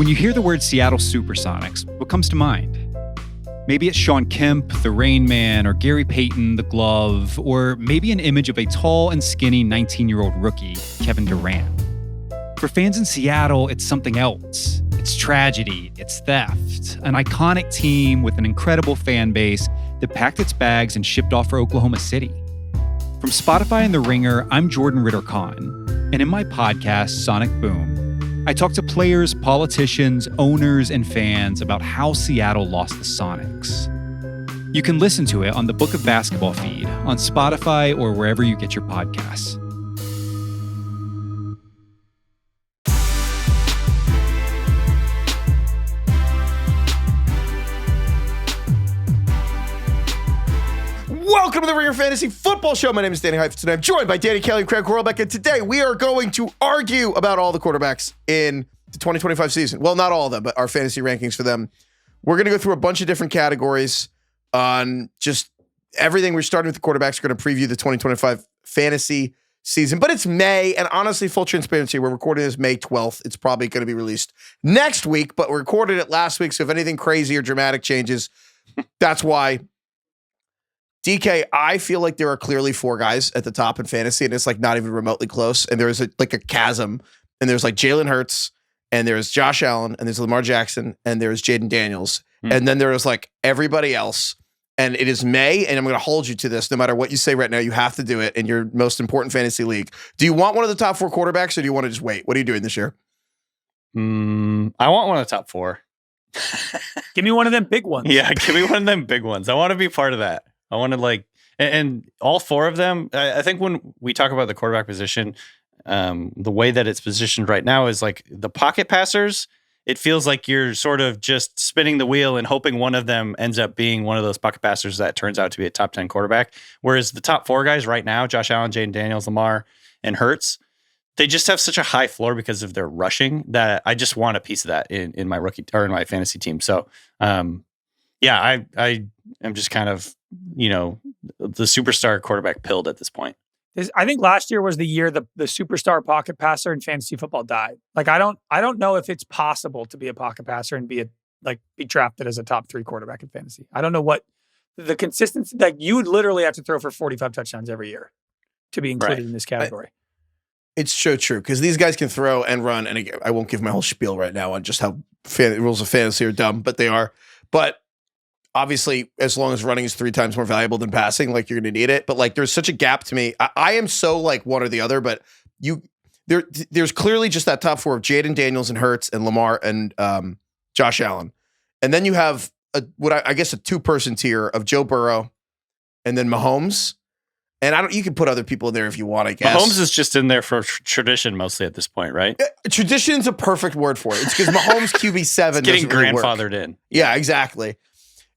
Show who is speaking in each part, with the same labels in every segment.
Speaker 1: When you hear the word Seattle Supersonics, what comes to mind? Maybe it's Sean Kemp, the Rain Man, or Gary Payton, the Glove, or maybe an image of a tall and skinny 19-year-old rookie, Kevin Durant. For fans in Seattle, it's something else. It's tragedy, it's theft, an iconic team with an incredible fan base that packed its bags and shipped off for Oklahoma City. From Spotify and The Ringer, I'm Jordan Ritter-Kahn, and in my podcast, Sonic Boom, I talk to players, politicians, owners, and fans about how Seattle lost the Sonics. You can listen to it on the Book of Basketball feed, on Spotify, or wherever you get your podcasts.
Speaker 2: Welcome to the Ringer Fantasy Football Show. My name is Danny Heifetz, and I'm joined by Danny Kelly and Craig Horlbeck. And today we are going to argue about all the quarterbacks in the 2025 season. Well, not all of them, but our fantasy rankings for them. We're going to go through a bunch of different categories on just everything. We're starting with the quarterbacks. We're going to preview the 2025 fantasy season. But it's May, and honestly, full transparency, we're recording this May 12th. It's probably going to be released next week, but we recorded it last week, so if anything crazy or dramatic changes, that's why. DK, I feel like there are clearly four guys at the top in fantasy, and it's like not even remotely close. And there's like a chasm, and there's like Jalen Hurts, and there's Josh Allen, and there's Lamar Jackson, and there's Jaden Daniels. And then there is like everybody else. And it is May, and I'm going to hold you to this. No matter what you say right now, you have to do it in your most important fantasy league. Do you want one of the top four quarterbacks, or do you want to just wait? What are you doing this year?
Speaker 3: I want one of the top four.
Speaker 4: Give me one of them big ones.
Speaker 3: Yeah, give me one of them big ones. I want to be part of that. I want to like, and all four of them, I think when we talk about the quarterback position, the way that it's positioned right now is like the pocket passers. It feels like you're sort of just spinning the wheel and hoping one of them ends up being one of those pocket passers that turns out to be a top 10 quarterback. Whereas the top four guys right now, Josh Allen, Jaden Daniels, Lamar, and Hurts, they just have such a high floor because of their rushing that I just want a piece of that in my rookie or in my fantasy team. So, yeah, I am just kind of, the superstar quarterback pilled at this point.
Speaker 4: I think last year was the year the superstar pocket passer in fantasy football died. Like I don't know if it's possible to be a pocket passer and be drafted as a top 3 quarterback in fantasy. I don't know what the consistency, like you would literally have to throw for 45 touchdowns every year to be included in this category.
Speaker 2: It's so true because these guys can throw and run. And again, I won't give my whole spiel right now on just how rules of fantasy are dumb, but they are. But obviously, as long as running is 3 times more valuable than passing, like you're going to need it. But like, there's such a gap to me. I am so like one or the other, but there's clearly just that top four of Jaden Daniels and Hurts and Lamar and Josh Allen. And then you have I guess a 2-person tier of Joe Burrow and then Mahomes. And you can put other people in there if you want, I guess.
Speaker 3: Mahomes is just in there for tradition mostly at this point, right?
Speaker 2: Tradition's a perfect word for it. It's because Mahomes QB7
Speaker 3: getting
Speaker 2: really
Speaker 3: grandfathered
Speaker 2: work.
Speaker 3: in.
Speaker 2: Yeah, exactly.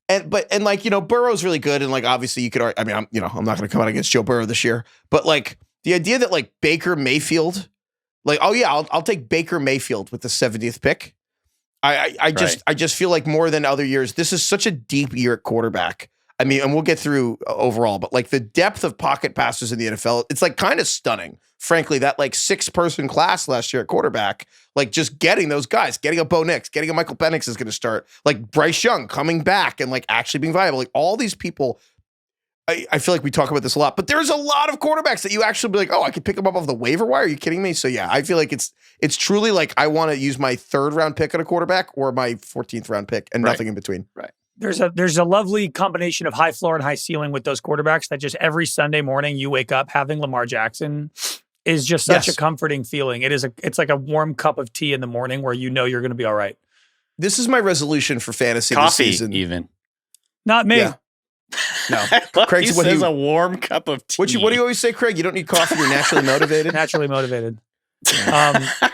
Speaker 2: And Burrow's really good, and like obviously you could. I mean, I'm not going to come out against Joe Burrow this year, but like the idea that like Baker Mayfield, like I'll take Baker Mayfield with the 70th pick. I just feel like more than other years, this is such a deep year at quarterback. I mean, and we'll get through overall, but like the depth of pocket passers in the NFL, it's like kind of stunning. Frankly, that like 6-person class last year at quarterback, like just getting those guys, getting a Bo Nix, getting a Michael Penix is going to start, like Bryce Young coming back and like actually being viable. Like all these people, I feel like we talk about this a lot, but there's a lot of quarterbacks that you actually be like, oh, I could pick them up off the waiver wire. Are you kidding me? So yeah, I feel like it's truly like I want to use my 3rd round pick at a quarterback or my 14th round pick and nothing in between.
Speaker 3: Right.
Speaker 4: There's a lovely combination of high floor and high ceiling with those quarterbacks that just every Sunday morning you wake up having Lamar Jackson is just such a comforting feeling. It's like a warm cup of tea in the morning where you know you're going to be all right.
Speaker 2: This is my resolution for fantasy
Speaker 3: Coffee,
Speaker 2: this season.
Speaker 3: Even.
Speaker 4: Not me.
Speaker 2: Yeah. No.
Speaker 3: Craig says a warm cup of tea.
Speaker 2: What do you always say, Craig? You don't need coffee. You're naturally motivated.
Speaker 4: Naturally motivated.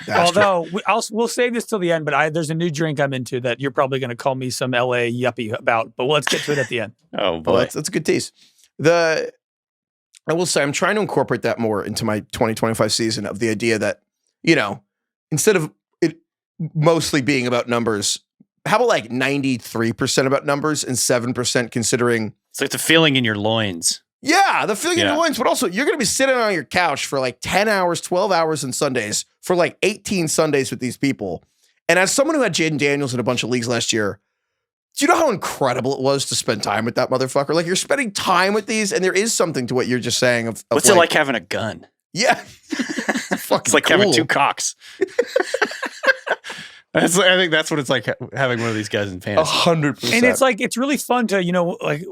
Speaker 4: Although we'll save this till the end, but there's a new drink I'm into that you're probably going to call me some LA yuppie about, but let's get to it at the end.
Speaker 3: Oh boy.
Speaker 2: Well, that's a good tease. I will say I'm trying to incorporate that more into my 2025 season of the idea that, instead of it mostly being about numbers, how about like 93% about numbers and 7% considering.
Speaker 3: It's like the feeling in your loins.
Speaker 2: Yeah, the feeling in your loins, but also you're going to be sitting on your couch for like 10 hours, 12 hours on Sundays for like 18 Sundays with these people. And as someone who had Jaden Daniels in a bunch of leagues last year, do you know how incredible it was to spend time with that motherfucker? Like, you're spending time with these, and there is something to what you're just saying.
Speaker 3: What's it like having a gun?
Speaker 2: Yeah.
Speaker 3: It's like having two cocks. I think that's what it's like having one of these guys in fantasy.
Speaker 2: 100%.
Speaker 4: And it's like, it's really fun to, like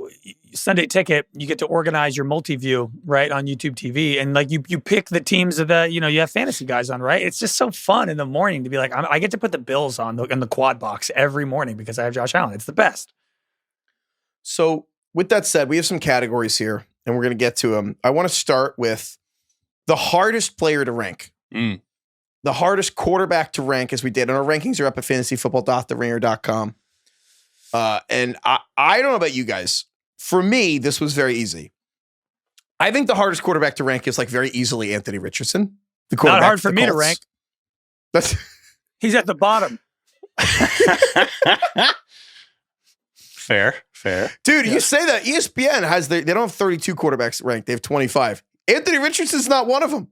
Speaker 4: Sunday Ticket, you get to organize your multi-view, right, on YouTube TV. And like you pick the teams of the, you have fantasy guys on, right? It's just so fun in the morning to be like, I get to put the Bills on in the quad box every morning because I have Josh Allen. It's the best.
Speaker 2: So with that said, we have some categories here and we're going to get to them. I want to start with the hardest player to rank. The hardest quarterback to rank, as we did. And our rankings are up at fantasyfootball.theringer.com. And I don't know about you guys. For me, this was very easy. I think the hardest quarterback to rank is like very easily Anthony Richardson. The quarterback.
Speaker 4: Not hard for me to rank. He's at the bottom.
Speaker 3: Fair.
Speaker 2: Dude, you say that. ESPN has they don't have 32 quarterbacks ranked. They have 25. Anthony Richardson's not one of them.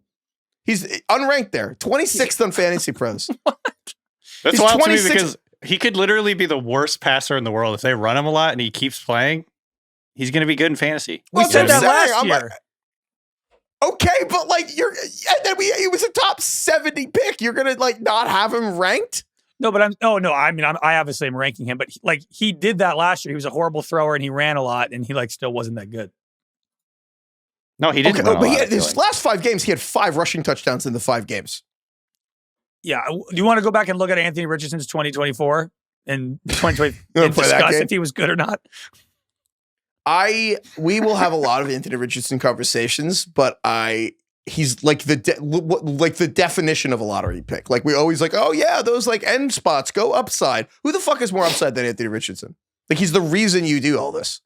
Speaker 2: He's unranked there. 26th on Fantasy Pros.
Speaker 3: That's wild to me because he could literally be the worst passer in the world. If they run him a lot and he keeps playing, he's going to be good in fantasy.
Speaker 4: We said that last year.
Speaker 2: Okay, but like he was a top 70 pick. You're going to like not have him ranked?
Speaker 4: No, but I obviously am ranking him, but he did that last year. He was a horrible thrower and he ran a lot and he still wasn't that good.
Speaker 3: No, he didn't.
Speaker 2: Okay, but his last 5 games, he had 5 rushing touchdowns in the 5 games.
Speaker 4: Yeah. Do you want to go back and look at Anthony Richardson's 2024 and 2020 and discuss if he was good or not?
Speaker 2: We will have a lot of Anthony Richardson conversations, but he's like the definition of a lottery pick. Like we always like, oh yeah, those like end spots go upside. Who the fuck is more upside than Anthony Richardson? Like he's the reason you do all this.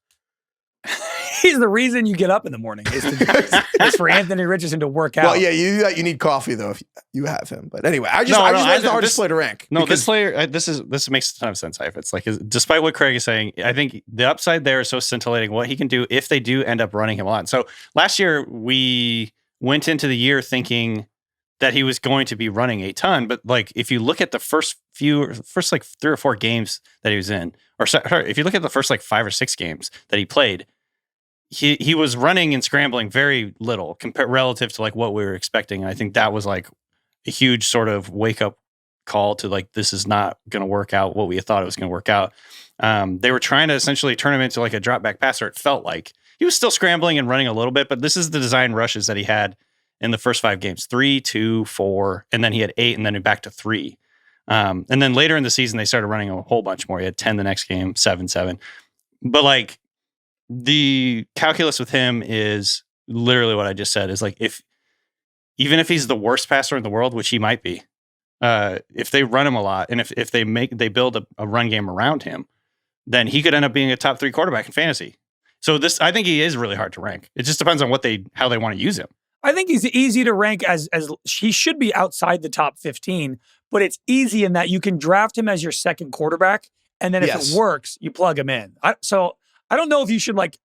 Speaker 4: He's the reason you get up in the morning. Is for Anthony Richardson to work out.
Speaker 2: Well, yeah, you need coffee though if you have him. But anyway, I just like the hardest player to rank.
Speaker 3: No, this player, this makes a ton of sense. Heifetz. Like, despite what Craig is saying, I think the upside there is so scintillating. What he can do if they do end up running him a lot. So last year we went into the year thinking that he was going to be running a ton, but like if you look at the first like 3 or 4 games that he was in, or sorry, if you look at the first like 5 or 6 games that he played. He was running and scrambling very little compared relative to like what we were expecting. And I think that was like a huge sort of wake up call to like, this is not going to work out what we thought it was going to work out. They were trying to essentially turn him into like a drop back passer. It felt like he was still scrambling and running a little bit, but this is the design rushes that he had in the first 5 games, 3, 2, 4, and then he had 8 and then back to 3. And then later in the season, they started running a whole bunch more. He had 10 the next game, 7. But like, the calculus with him is literally what I just said is like, even if he's the worst passer in the world, which he might be, if they run him a lot and if they build a run game around him, then he could end up being a top 3 quarterback in fantasy. So I think he is really hard to rank. It just depends on how they want to use him.
Speaker 4: I think he's easy to rank as he should be outside the top 15, but it's easy in that you can draft him as your second quarterback. And then if it works, you plug him in. I don't know if you should like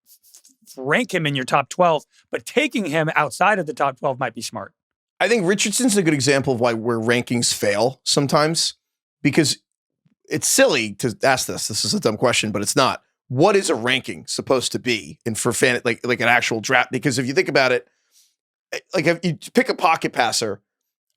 Speaker 4: rank him in your top 12, but taking him outside of the top 12 might be smart.
Speaker 2: I think Richardson's a good example of why where rankings fail sometimes, because it's silly to ask this. This is a dumb question, but it's not. What is a ranking supposed to be for like an actual draft? Because if you think about it, like if you pick a pocket passer,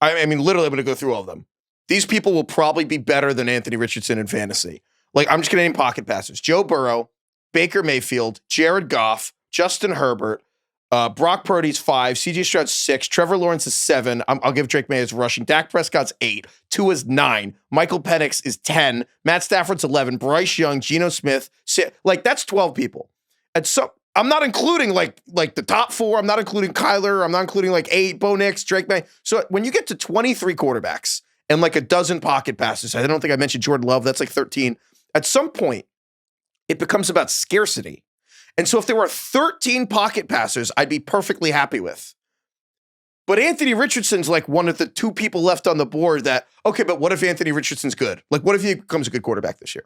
Speaker 2: I mean, literally, I'm going to go through all of them. These people will probably be better than Anthony Richardson in fantasy. Like I'm just going to name pocket passers: Joe Burrow, Baker Mayfield, Jared Goff, Justin Herbert, Brock Purdy's 5, CJ Stroud's 6, Trevor Lawrence is 7. I'll give Drake May his rushing. Dak Prescott's 8, Tua's 9, Michael Penix is 10, Matt Stafford's 11, Bryce Young, Geno Smith, like that's 12 people. And so I'm not including like the top 4. I'm not including Kyler. I'm not including like 8, Bo Nix, Drake May. So when you get to 23 quarterbacks and like a dozen pocket passes, I don't think I mentioned Jordan Love. That's like 13. At some point, it becomes about scarcity. And so if there were 13 pocket passers, I'd be perfectly happy with. But Anthony Richardson's like one of the 2 people left on the board that, okay, but what if Anthony Richardson's good? Like, what if he becomes a good quarterback this year?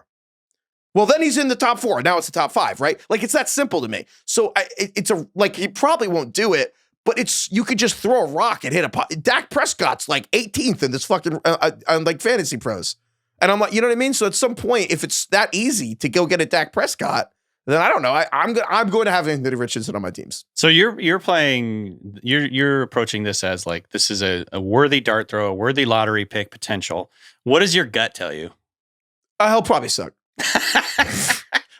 Speaker 2: Well, then he's in the top 4. Now it's the top 5, right? Like, it's that simple to me. So he probably won't do it, but you could just throw a rock and hit Dak Prescott's like 18th in this fucking, on like Fantasy Pros. And I'm like, you know what I mean? So at some point, if it's that easy to go get a Dak Prescott, then I don't know. I'm going to have Anthony Richardson on my teams.
Speaker 3: So you're approaching this as like, this is a worthy dart throw, a worthy lottery pick potential. What does your gut tell you?
Speaker 2: He'll probably suck.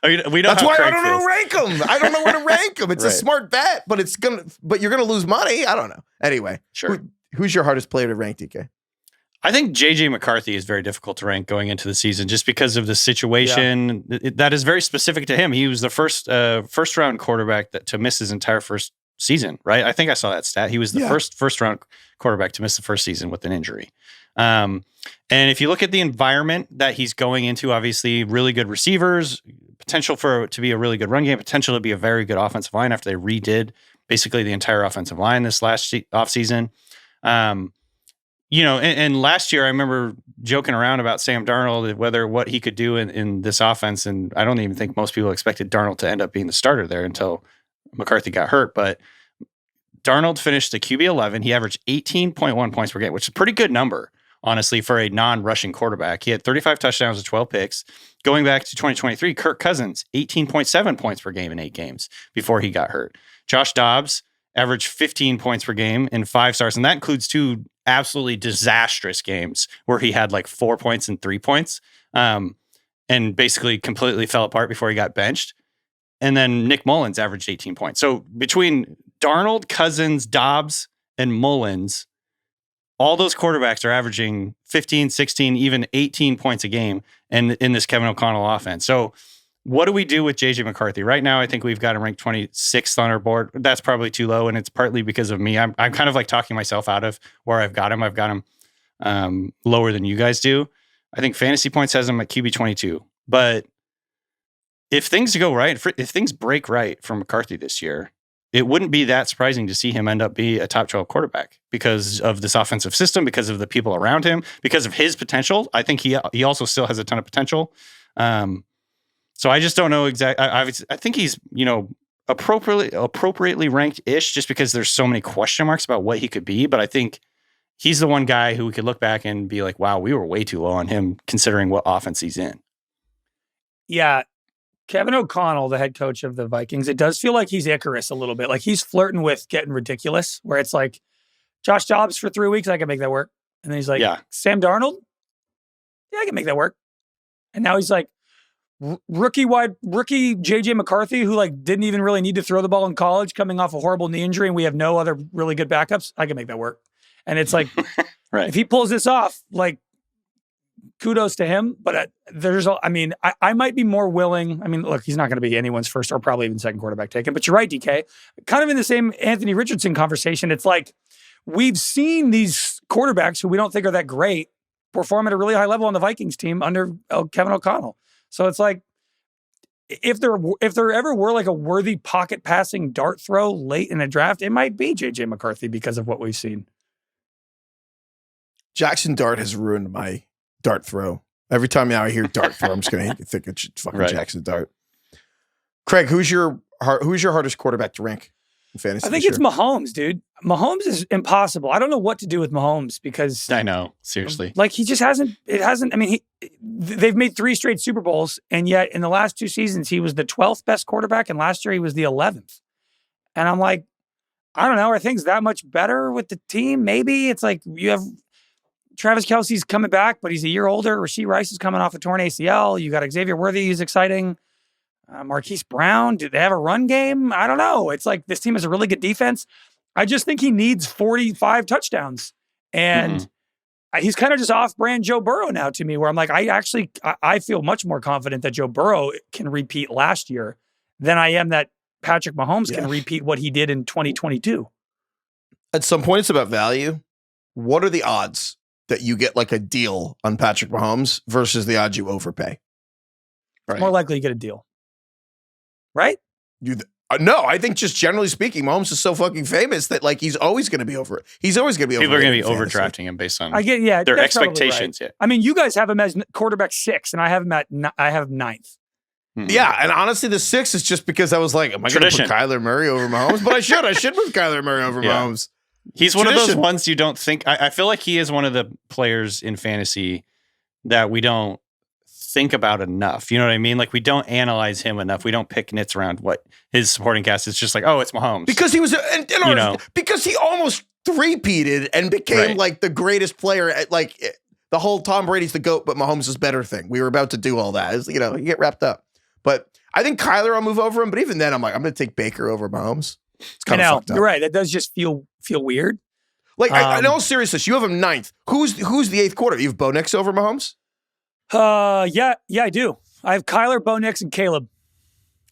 Speaker 3: We know
Speaker 2: That's
Speaker 3: how
Speaker 2: why
Speaker 3: Craig
Speaker 2: I don't know
Speaker 3: feels.
Speaker 2: to rank him. I don't know where to rank him. It's a
Speaker 3: Right.
Speaker 2: smart bet, but you're gonna lose money. I don't know. Anyway,
Speaker 3: Sure.
Speaker 2: Who's your hardest player to rank, DK?
Speaker 3: I think JJ McCarthy is very difficult to rank going into the season just because of the situation that is very specific to him. He was the first round quarterback to miss his entire first season, right? I think I saw that stat. He was the first round quarterback to miss the first season with an injury. And if you look at the environment that he's going into, obviously really good receivers, potential to be a really good run game, potential to be a very good offensive line after they redid basically the entire offensive line this last offseason. And last year I remember joking around about Sam Darnold, what he could do in this offense. And I don't even think most people expected Darnold to end up being the starter there until McCarthy got hurt. But Darnold finished a QB 11. He averaged 18.1 points per game, which is a pretty good number, honestly, for a non-rushing quarterback. He had 35 touchdowns and 12 picks. Going back to 2023, Kirk Cousins, 18.7 points per game in 8 games before he got hurt. Josh Dobbs averaged 15 points per game in 5 starts, and that includes 2 absolutely disastrous games where he had like 4 points and 3 points, and basically completely fell apart before he got benched. And then Nick Mullins averaged 18 points. So between Darnold, Cousins, Dobbs, and Mullins, all those quarterbacks are averaging 15, 16, even 18 points a game in this Kevin O'Connell offense. So what do we do with JJ McCarthy? Right now, I think we've got him ranked 26th on our board. That's probably too low, and it's partly because of me. I'm kind of like talking myself out of where I've got him. I've got him lower than you guys do. I think Fantasy Points has him at QB 22. But if things go right, if things break right for McCarthy this year, it wouldn't be that surprising to see him end up be a top 12 quarterback because of this offensive system, because of the people around him, because of his potential. I think he also still has a ton of potential. So I just don't know exactly. I think he's, appropriately ranked-ish just because there's so many question marks about what he could be. But I think he's the one guy who we could look back and be like, wow, we were way too low on him considering what offense he's in.
Speaker 4: Yeah. Kevin O'Connell, the head coach of the Vikings, it does feel like he's Icarus a little bit. Like he's flirting with getting ridiculous, where it's like Josh Dobbs for 3 weeks, I can make that work. And then he's like, Sam Darnold? Yeah, I can make that work. And now he's like, rookie JJ McCarthy, who like didn't even really need to throw the ball in college, coming off a horrible knee injury, and we have no other really good backups. I can make that work. And it's like,
Speaker 3: right.
Speaker 4: If he pulls this off, like, kudos to him. But I might be more willing. I mean, look, he's not going to be anyone's first or probably even second quarterback taken. But you're right, DK. Kind of in the same Anthony Richardson conversation. It's like we've seen these quarterbacks who we don't think are that great perform at a really high level on the Vikings team under Kevin O'Connell. So it's like if there ever were like a worthy pocket passing dart throw late in the draft, it might be JJ McCarthy because of what we've seen.
Speaker 2: Jackson Dart has ruined my dart throw. Every time now I hear dart throw, I'm just going to think it's fucking
Speaker 3: right.
Speaker 2: Jackson Dart. Craig, who's your hardest quarterback to rank in fantasy?
Speaker 4: I think it's Mahomes, dude. Mahomes is impossible. I don't know what to do with Mahomes because
Speaker 3: I know, seriously.
Speaker 4: Like he just hasn't. I mean, they've made 3 straight Super Bowls, and yet in the last 2 seasons he was the 12th best quarterback, and last year he was the 11th. And I'm like, I don't know. Are things that much better with the team? Maybe it's like you have. Travis Kelce's coming back, but he's a year older. Rashee Rice is coming off a torn ACL. You got Xavier Worthy, who's exciting. Marquise Brown, do they have a run game? I don't know. It's like this team has a really good defense. I just think he needs 45 touchdowns. And he's kind of just off-brand Joe Burrow now to me, where I'm like, I feel much more confident that Joe Burrow can repeat last year than I am that Patrick Mahomes can repeat what he did in 2022.
Speaker 2: At some point, it's about value. What are the odds that you get like a deal on Patrick Mahomes versus the odds you overpay?
Speaker 4: Right. More likely you get a deal. Right?
Speaker 2: No, I think just generally speaking, Mahomes is so fucking famous that like he's always going to be over. He's always going to be over.
Speaker 3: People are going to be overdrafting him based on their expectations.
Speaker 4: Right. I mean, you guys have him as quarterback 6, and I have him at 9th.
Speaker 2: Yeah, and honestly, the 6 is just because I was like, am I going to put Kyler Murray over Mahomes? But I should put Kyler Murray over Mahomes.
Speaker 3: He's one of those ones you don't think. I feel like he is one of the players in fantasy that we don't think about enough. You know what I mean? Like we don't analyze him enough. We don't pick nits around what his supporting cast is. Just like, oh, it's Mahomes.
Speaker 2: Because he was, because he almost three-peated and became like the greatest player at like the whole Tom Brady's the GOAT, but Mahomes is better thing. We were about to do all that. It's, you get wrapped up. But I think Kyler will move over him. But even then, I'm like, I'm going to take Baker over Mahomes. It's kind of fucked up.
Speaker 4: You're right. That does just feel weird.
Speaker 2: Like, in all seriousness, you have him ninth. Who's the eighth quarter? You have Bo Nix over Mahomes?
Speaker 4: Yeah, I do. I have Kyler, Bo Nix, and Caleb.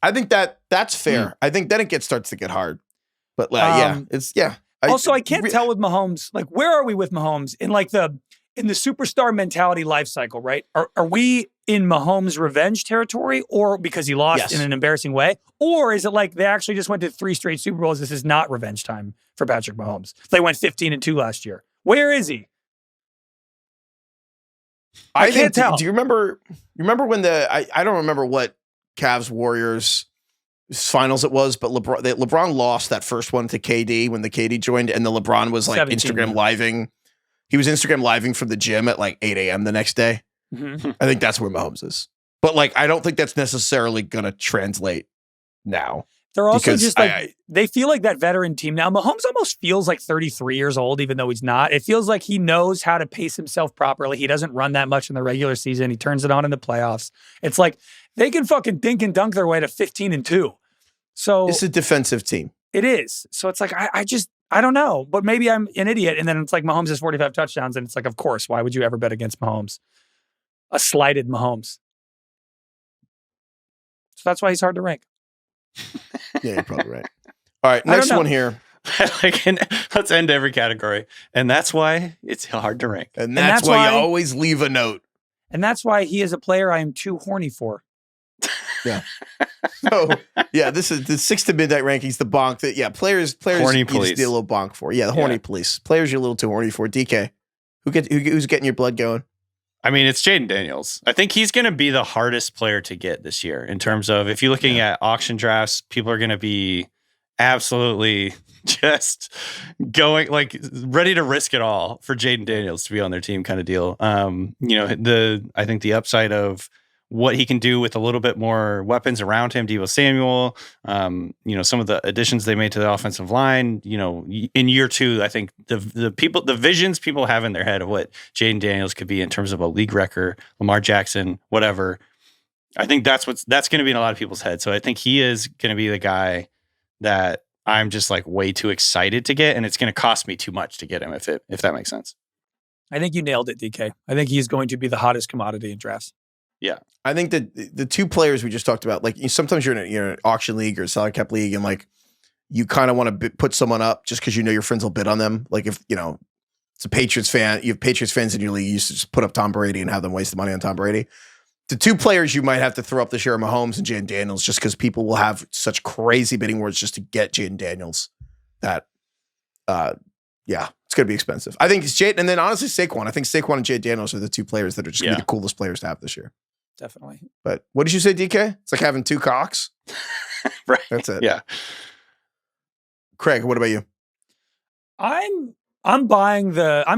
Speaker 2: I think that's fair. I think then it starts to get hard. But I
Speaker 4: can't tell with Mahomes. Like, where are we with Mahomes in the superstar mentality life cycle? Right? Are we in Mahomes' revenge territory, or because he lost in an embarrassing way, or is it like they actually just went to 3 straight Super Bowls? This is not revenge time for Patrick Mahomes. They went 15-2 last year. Where is he? I can't tell.
Speaker 2: Do you remember when I don't remember what Cavs Warriors finals it was, but LeBron lost that first one to KD when the KD joined, and the LeBron was like
Speaker 4: 17,
Speaker 2: Instagram living. He was Instagram living from the gym at like 8 a.m. the next day.
Speaker 4: Mm-hmm.
Speaker 2: I think that's where Mahomes is. But like, I don't think that's necessarily going to translate now.
Speaker 4: They're also just like, they feel like that veteran team now. Mahomes almost feels like 33 years old, even though he's not. It feels like he knows how to pace himself properly. He doesn't run that much in the regular season. He turns it on in the playoffs. It's like they can fucking dink and dunk their way to 15-2. So
Speaker 2: it's a defensive team.
Speaker 4: It is. So it's like, I don't know, but maybe I'm an idiot. And then it's like Mahomes has 45 touchdowns. And it's like, of course, why would you ever bet against Mahomes? A slighted Mahomes. So that's why he's hard to rank.
Speaker 2: Yeah, you're probably right. All right, next one here.
Speaker 3: Let's end every category. And that's why it's hard to rank.
Speaker 2: And that's why you always leave a note.
Speaker 4: And that's why he is a player I am too horny for.
Speaker 2: Yeah. So, yeah, this is the 6 to midnight rankings, the bonk. Players
Speaker 3: horny
Speaker 2: you
Speaker 3: police.
Speaker 2: Just need a little bonk for. Yeah, the horny police. Players you're a little too horny for. DK, who's getting your blood going?
Speaker 3: I mean, it's Jaden Daniels. I think he's going to be the hardest player to get this year in terms of if you're looking at auction drafts, people are going to be absolutely just going like ready to risk it all for Jaden Daniels to be on their team kind of deal. I think the upside of what he can do with a little bit more weapons around him, Deebo Samuel, some of the additions they made to the offensive line, in year 2, I think the visions people have in their head of what Jaden Daniels could be in terms of a league wrecker, Lamar Jackson, whatever. I think that's going to be in a lot of people's heads. So I think he is going to be the guy that I'm just like way too excited to get, and it's going to cost me too much to get him if that makes sense.
Speaker 4: I think you nailed it, DK. I think he's going to be the hottest commodity in drafts.
Speaker 3: Yeah.
Speaker 2: I think that the 2 players we just talked about, like sometimes you're in an auction league or a salary cap league, and like you kind of want to put someone up just because your friends will bid on them. Like if it's a Patriots fan, you have Patriots fans in your league, you used to just put up Tom Brady and have them waste the money on Tom Brady. The 2 players you might have to throw up this year are Mahomes and Jaden Daniels, just because people will have such crazy bidding wars just to get Jaden Daniels. That, it's going to be expensive. I think it's Jaden, and then honestly Saquon. I think Saquon and Jaden Daniels are the 2 players that are just going to be the coolest players to have this year.
Speaker 4: Definitely.
Speaker 2: But what did you say, DK? It's like having 2 cocks.
Speaker 3: Right.
Speaker 2: That's it.
Speaker 3: Yeah.
Speaker 2: Craig, what about you?
Speaker 4: I'm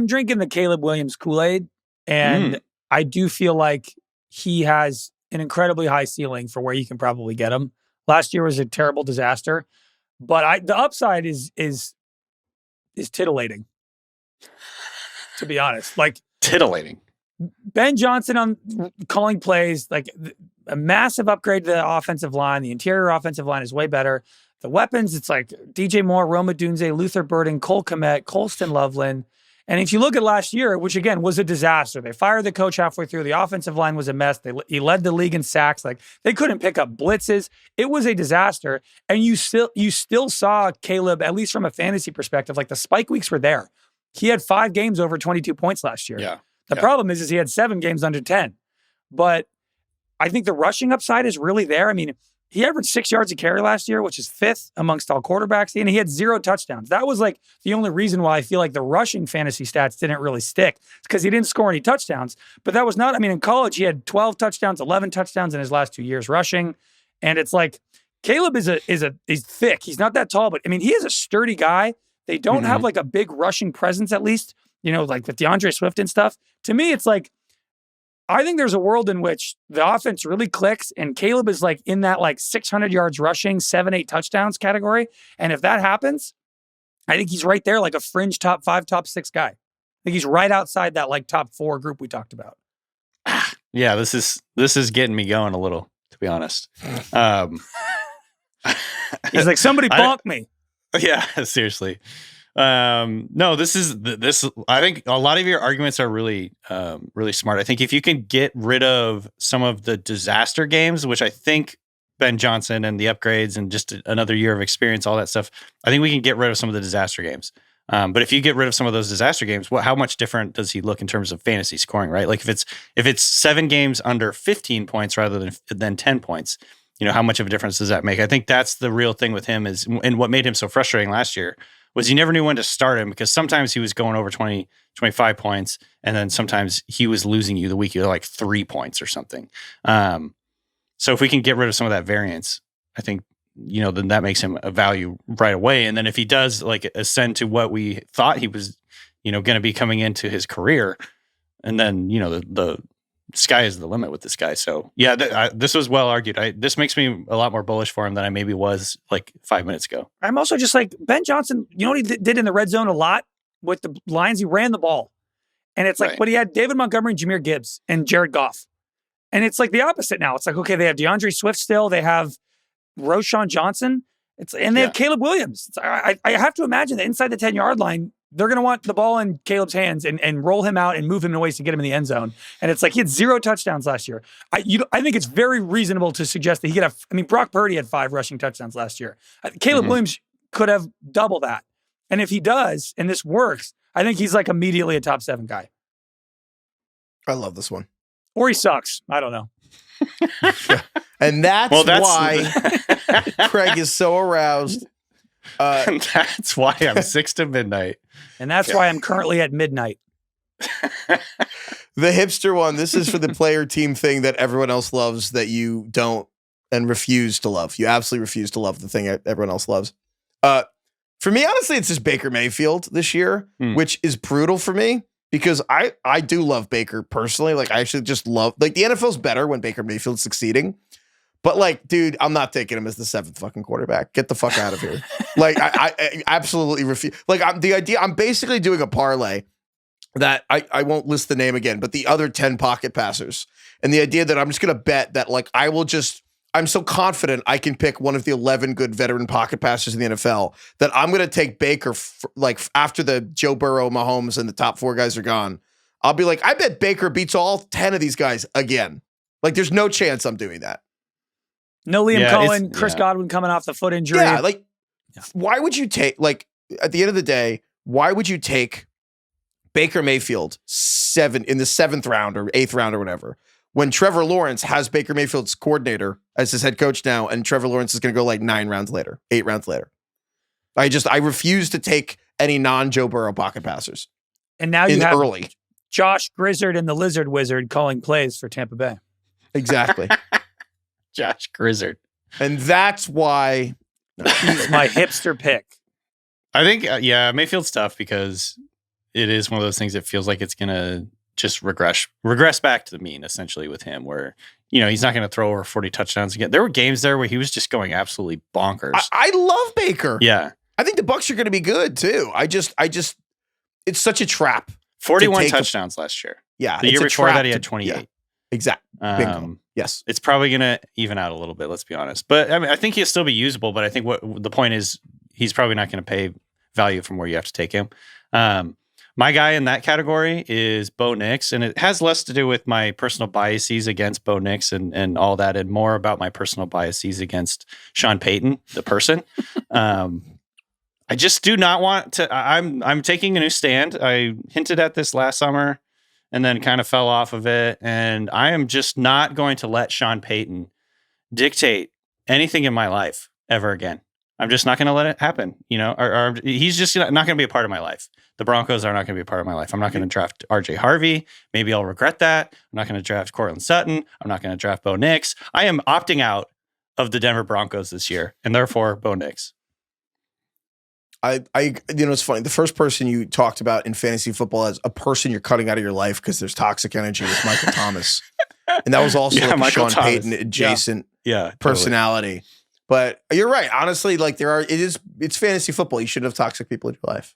Speaker 4: drinking the Caleb Williams Kool-Aid, and I do feel like he has an incredibly high ceiling for where you can probably get him. Last year was a terrible disaster, but the upside is titillating. To be honest, like
Speaker 3: titillating.
Speaker 4: Ben Johnson on calling plays, like a massive upgrade to the offensive line. The interior offensive line is way better. The weapons, it's like DJ Moore, Roma Dunze, Luther Burden, Cole Kmet, Colston Loveland. And if you look at last year, which again was a disaster, they fired the coach halfway through. The offensive line was a mess. He led the league in sacks. Like they couldn't pick up blitzes. It was a disaster. And you still saw Caleb, at least from a fantasy perspective, like the spike weeks were there. He had 5 games over 22 points last year.
Speaker 3: Yeah.
Speaker 4: The problem is he had 7 games under 10. But I think the rushing upside is really there. I mean, he averaged 6 yards a carry last year, which is 5th amongst all quarterbacks, and he had 0 touchdowns. That was like the only reason why I feel like the rushing fantasy stats didn't really stick. It's because he didn't score any touchdowns. But that was not, I mean, in college, he had 12 touchdowns, 11 touchdowns in his last 2 years rushing. And it's like, Caleb is he's thick. He's not that tall, but I mean, he is a sturdy guy. They don't have like a big rushing presence, at least, like with DeAndre Swift and stuff. To me, it's like, I think there's a world in which the offense really clicks and Caleb is like in that like 600 yards rushing, 7-8 touchdowns category. And if that happens, I think he's right there like a fringe top 5, top 6 guy. I think he's right outside that like top 4 group we talked about.
Speaker 3: Yeah, this is getting me going a little, to be honest.
Speaker 4: He's like, somebody bonk me.
Speaker 3: Yeah, seriously. No, this. I think a lot of your arguments are really, really smart. I think if you can get rid of some of the disaster games, which I think Ben Johnson and the upgrades and just another year of experience, all that stuff, I think we can get rid of some of the disaster games. But if you get rid of some of those disaster games, how much different does he look in terms of fantasy scoring, right? Like if it's 7 games under 15 points rather than 10 points, how much of a difference does that make? I think that's the real thing with him and what made him so frustrating last year was you never knew when to start him because sometimes he was going over 20, 25 points, and then sometimes he was losing you the week you were like 3 points or something. So if we can get rid of some of that variance, I think, then that makes him a value right away. And then if he does like ascend to what we thought he was, going to be coming into his career, and then, the sky is the limit with this guy. So yeah, this was well argued. This makes me a lot more bullish for him than I maybe was like 5 minutes ago. I'm
Speaker 4: also just like Ben Johnson. You know what he did in the red zone a lot with the Lions? He ran the ball, and it's like, right. But he had David Montgomery, Jahmyr Gibbs, and Jared Goff, and it's like the opposite now. It's like, okay, they have DeAndre Swift still. They have Roschon Johnson. They have Caleb Williams. I have to imagine that inside the 10-yard line, they're going to want the ball in Caleb's hands and roll him out and move him in ways to get him in the end zone. And it's like he had 0 touchdowns last year. I think it's very reasonable to suggest that he could have. I mean, Brock Purdy had 5 rushing touchdowns last year. Caleb Williams could have double that. And if he does, and this works, I think he's like immediately a top 7 guy.
Speaker 2: I love this one.
Speaker 4: Or he sucks. I don't know.
Speaker 2: And that's why Craig is so aroused.
Speaker 3: And that's why I'm 6 to midnight.
Speaker 4: And that's why I'm currently at midnight.
Speaker 2: The hipster one, this is for the player team thing that everyone else loves that you don't and refuse to love. You absolutely refuse to love the thing everyone else loves. For me, honestly, it's just Baker Mayfield this year, which is brutal for me. Because I do love Baker personally. Like, I actually just love, like, the NFL's better when Baker Mayfield's succeeding. But, like, dude, I'm not taking him as the 7th fucking quarterback. Get the fuck out of here. Like, I absolutely refuse. Like, I'm basically doing a parlay that I won't list the name again, but the other 10 pocket passers. And the idea that I'm just going to bet that, like, I'm so confident I can pick one of the 11 good veteran pocket passers in the NFL that I'm going to take Baker, after the Joe Burrow, Mahomes, and the top 4 guys are gone. I'll be like, I bet Baker beats all 10 of these guys again. Like, there's no chance I'm doing that.
Speaker 4: No Liam Cohen, Chris Godwin coming off the foot injury.
Speaker 2: Yeah, why would you take, like, at the end of the day, why would you take Baker Mayfield in the 7th round or 8th round or whatever, when Trevor Lawrence has Baker Mayfield's coordinator as his head coach now, and Trevor Lawrence is going to go like 9 rounds later, 8 rounds later? I refuse to take any non-Joe Burrow pocket passers.
Speaker 4: And now you have early Josh Grizzard and the Lizard Wizard calling plays for Tampa Bay.
Speaker 2: Exactly.
Speaker 3: Josh Grizzard.
Speaker 2: And that's why
Speaker 4: he's my hipster pick.
Speaker 3: I think, Mayfield's tough because it is one of those things that feels like it's going to just regress back to the mean, essentially, with him, where, he's not going to throw over 40 touchdowns again. There were games there where he was just going absolutely bonkers.
Speaker 2: I love Baker.
Speaker 3: Yeah.
Speaker 2: I think the Bucs are going to be good too. I just, it's such a trap.
Speaker 3: 41 touchdowns last year.
Speaker 2: Yeah.
Speaker 3: The year before that, he had 28.
Speaker 2: Yeah, exactly. Yes.
Speaker 3: It's probably going to even out a little bit, let's be honest. But I mean, I think he'll still be usable, but I think what the point is, he's probably not going to pay value from where you have to take him. My guy in that category is Bo Nix, and it has less to do with my personal biases against Bo Nix and all that, and more about my personal biases against Sean Payton, the person. I just do not want to. I'm taking a new stand. I hinted at this last summer and then kind of fell off of it, and I am just not going to let Sean Payton dictate anything in my life ever again. I'm just not going to let it happen, or he's just not going to be a part of my life. The Broncos are not going to be a part of my life. I'm not going to draft RJ Harvey. Maybe I'll regret that. I'm not going to draft Cortland Sutton. I'm not going to draft Bo Nix. I am opting out of the Denver Broncos this year, and therefore Bo Nix.
Speaker 2: It's funny. The first person you talked about in fantasy football as a person you're cutting out of your life because there's toxic energy was Michael Thomas. And that was also like a Sean Payton adjacent personality. Totally. But you're right. Honestly, like it's fantasy football. You shouldn't have toxic people in your life.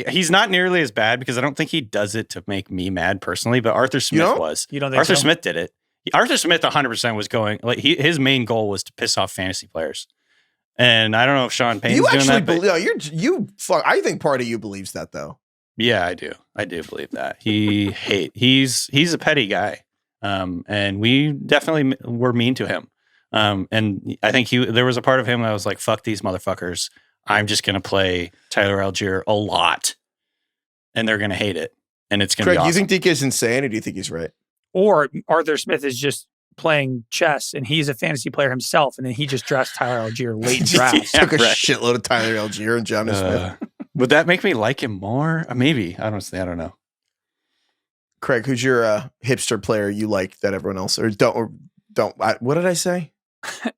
Speaker 3: He's not nearly as bad because I don't think he does it to make me mad personally, but Arthur Smith was.
Speaker 4: You don't think
Speaker 3: Arthur
Speaker 4: so?
Speaker 3: Smith did it. Arthur Smith 100% was going like his main goal was to piss off fantasy players. And I don't know if Sean Payne's doing that.
Speaker 2: I think part of you believes that though.
Speaker 3: Yeah, I do. I do believe that. He's a petty guy. And we definitely were mean to him. And I think there was a part of him that was like, fuck these motherfuckers. I'm just going to play Tyler Algier a lot and they're going to hate it. And it's going to be awesome.
Speaker 2: Do you think DK is insane or do you think he's right?
Speaker 4: Or Arthur Smith is just playing chess and he's a fantasy player himself and then he just dressed Tyler Algier late in drafts.
Speaker 2: Took a shitload of Tyler Algier and John Smith.
Speaker 3: Would that make me like him more? Maybe. Honestly, I don't know.
Speaker 2: Craig, who's your hipster player you like that everyone else don't? What did I say?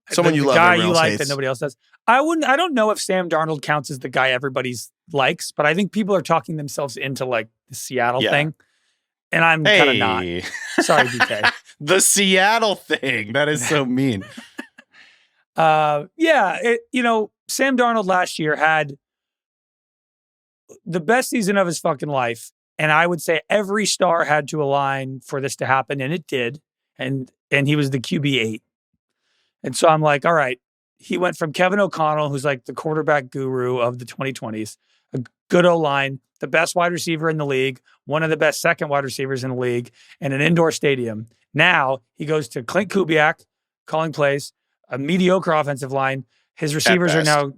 Speaker 2: Someone you love,
Speaker 4: guy
Speaker 2: everyone
Speaker 4: you
Speaker 2: else
Speaker 4: like
Speaker 2: hates.
Speaker 4: that nobody else does. I don't know if Sam Darnold counts as the guy everybody's likes, but I think people are talking themselves into like the Seattle thing, and I'm kind of not. Sorry, DK.
Speaker 3: The Seattle thing. That is so mean.
Speaker 4: Sam Darnold last year had the best season of his fucking life. And I would say every star had to align for this to happen. And it did. And he was the QB8. And so I'm like, all right, he went from Kevin O'Connell, who's like the quarterback guru of the 2020s, a good O-line, the best wide receiver in the league, one of the best second wide receivers in the league, and an indoor stadium. Now he goes to Clint Kubiak, calling plays, a mediocre offensive line. His receivers are now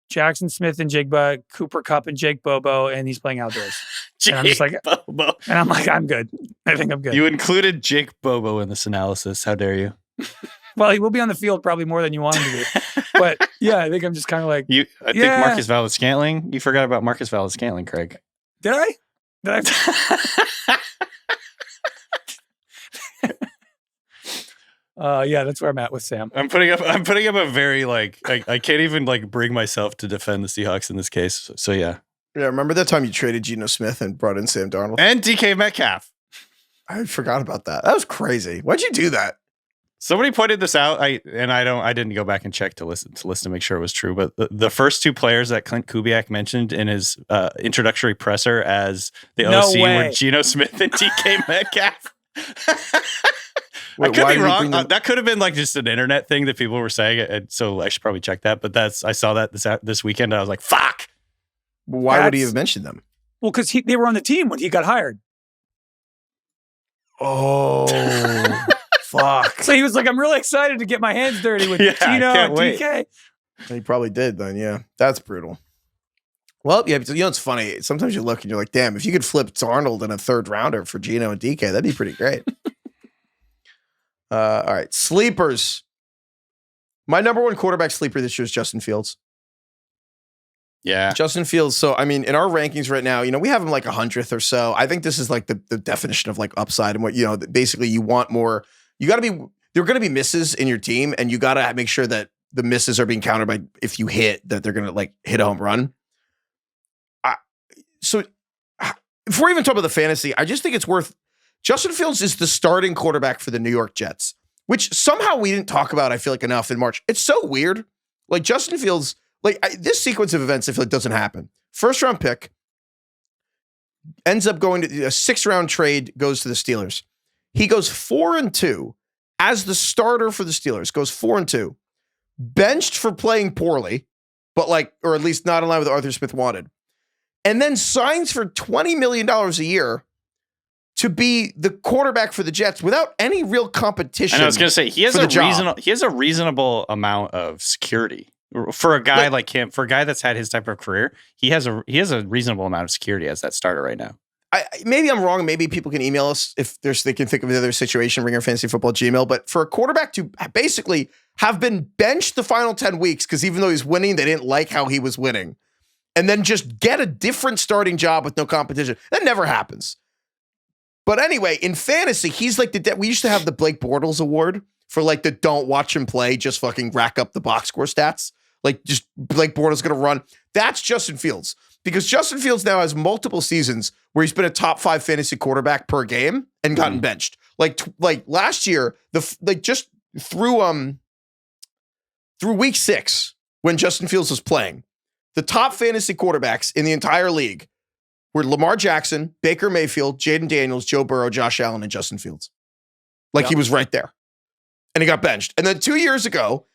Speaker 4: Jackson Smith and Jigba, Cooper Kupp and Jake Bobo, and he's playing outdoors. And I'm just like,
Speaker 3: Bobo.
Speaker 4: And I'm like, I'm good. I think I'm good.
Speaker 3: You included Jake Bobo in this analysis. How dare you?
Speaker 4: Well, he will be on the field probably more than you want him to be. But yeah, I think I'm just kind of like,
Speaker 3: I think Marcus Valdes-Scantling. You forgot about Marcus Valdes-Scantling, Craig.
Speaker 4: Did I? Yeah, that's where I'm at with Sam.
Speaker 3: I'm putting up a very like I can't even like bring myself to defend the Seahawks in this case. So yeah.
Speaker 2: Yeah, remember that time you traded Geno Smith and brought in Sam Darnold?
Speaker 3: And DK Metcalf.
Speaker 2: I forgot about that. That was crazy. Why'd you do that?
Speaker 3: Somebody pointed this out. I didn't go back and check to listen to make sure it was true. But the first two players that Clint Kubiak mentioned in his introductory presser as the OC were Geno Smith and DK Metcalf.
Speaker 2: Wait,
Speaker 3: I could be wrong. That could have been like just an internet thing that people were saying. And so I should probably check that. But I saw that this weekend. And I was like, fuck.
Speaker 2: Why would he have mentioned them?
Speaker 4: Well, because they were on the team when he got hired.
Speaker 2: Oh, fuck.
Speaker 4: So he was like, I'm really excited to get my hands dirty with Geno and DK.
Speaker 2: He probably did then, yeah. That's brutal. Well, yeah, it's funny. Sometimes you look and you're like, damn, if you could flip Darnold in a third rounder for Geno and DK, that'd be pretty great. All right, sleepers. My number one quarterback sleeper this year is Justin Fields.
Speaker 3: Yeah.
Speaker 2: Justin Fields. So, I mean, in our rankings right now, we have him like 100th or so. I think this is like the definition of like upside and what, basically you want more. You got to be, there are going to be misses in your team and you got to make sure that the misses are being countered by if you hit, that they're going to like hit a home run. So before we even talk about the fantasy, I just think it's worth, Justin Fields is the starting quarterback for the New York Jets, which somehow we didn't talk about, I feel like, enough in March. It's so weird. Like Justin Fields, this sequence of events, I feel like doesn't happen. First round pick ends up going to a 6th round trade, goes to the Steelers. He goes 4-2 as the starter for the Steelers, goes 4-2, benched for playing poorly, but or at least not in line with what Arthur Smith wanted. And then signs for $20 million a year to be the quarterback for the Jets without any real competition.
Speaker 3: And I was going to say, he has a reasonable amount of security. For a guy like him, for a guy that's had his type of career, he has a reasonable amount of security as that starter right now.
Speaker 2: Maybe I'm wrong. Maybe people can email us if they can think of another situation, Ringer Fantasy Football Gmail. But for a quarterback to basically have been benched the final 10 weeks, because even though he's winning, they didn't like how he was winning, and then just get a different starting job with no competition, that never happens. But anyway, in fantasy, he's like we used to have the Blake Bortles Award for like the don't watch him play, just fucking rack up the box score stats. Like just Blake Bortles going to run. That's Justin Fields. Because Justin Fields now has multiple seasons where he's been a top 5 fantasy quarterback per game and gotten benched. Like last year, just through week 6 when Justin Fields was playing, the top fantasy quarterbacks in the entire league were Lamar Jackson, Baker Mayfield, Jaden Daniels, Joe Burrow, Josh Allen, and Justin Fields. He was right there. And he got benched. And then 2 years ago,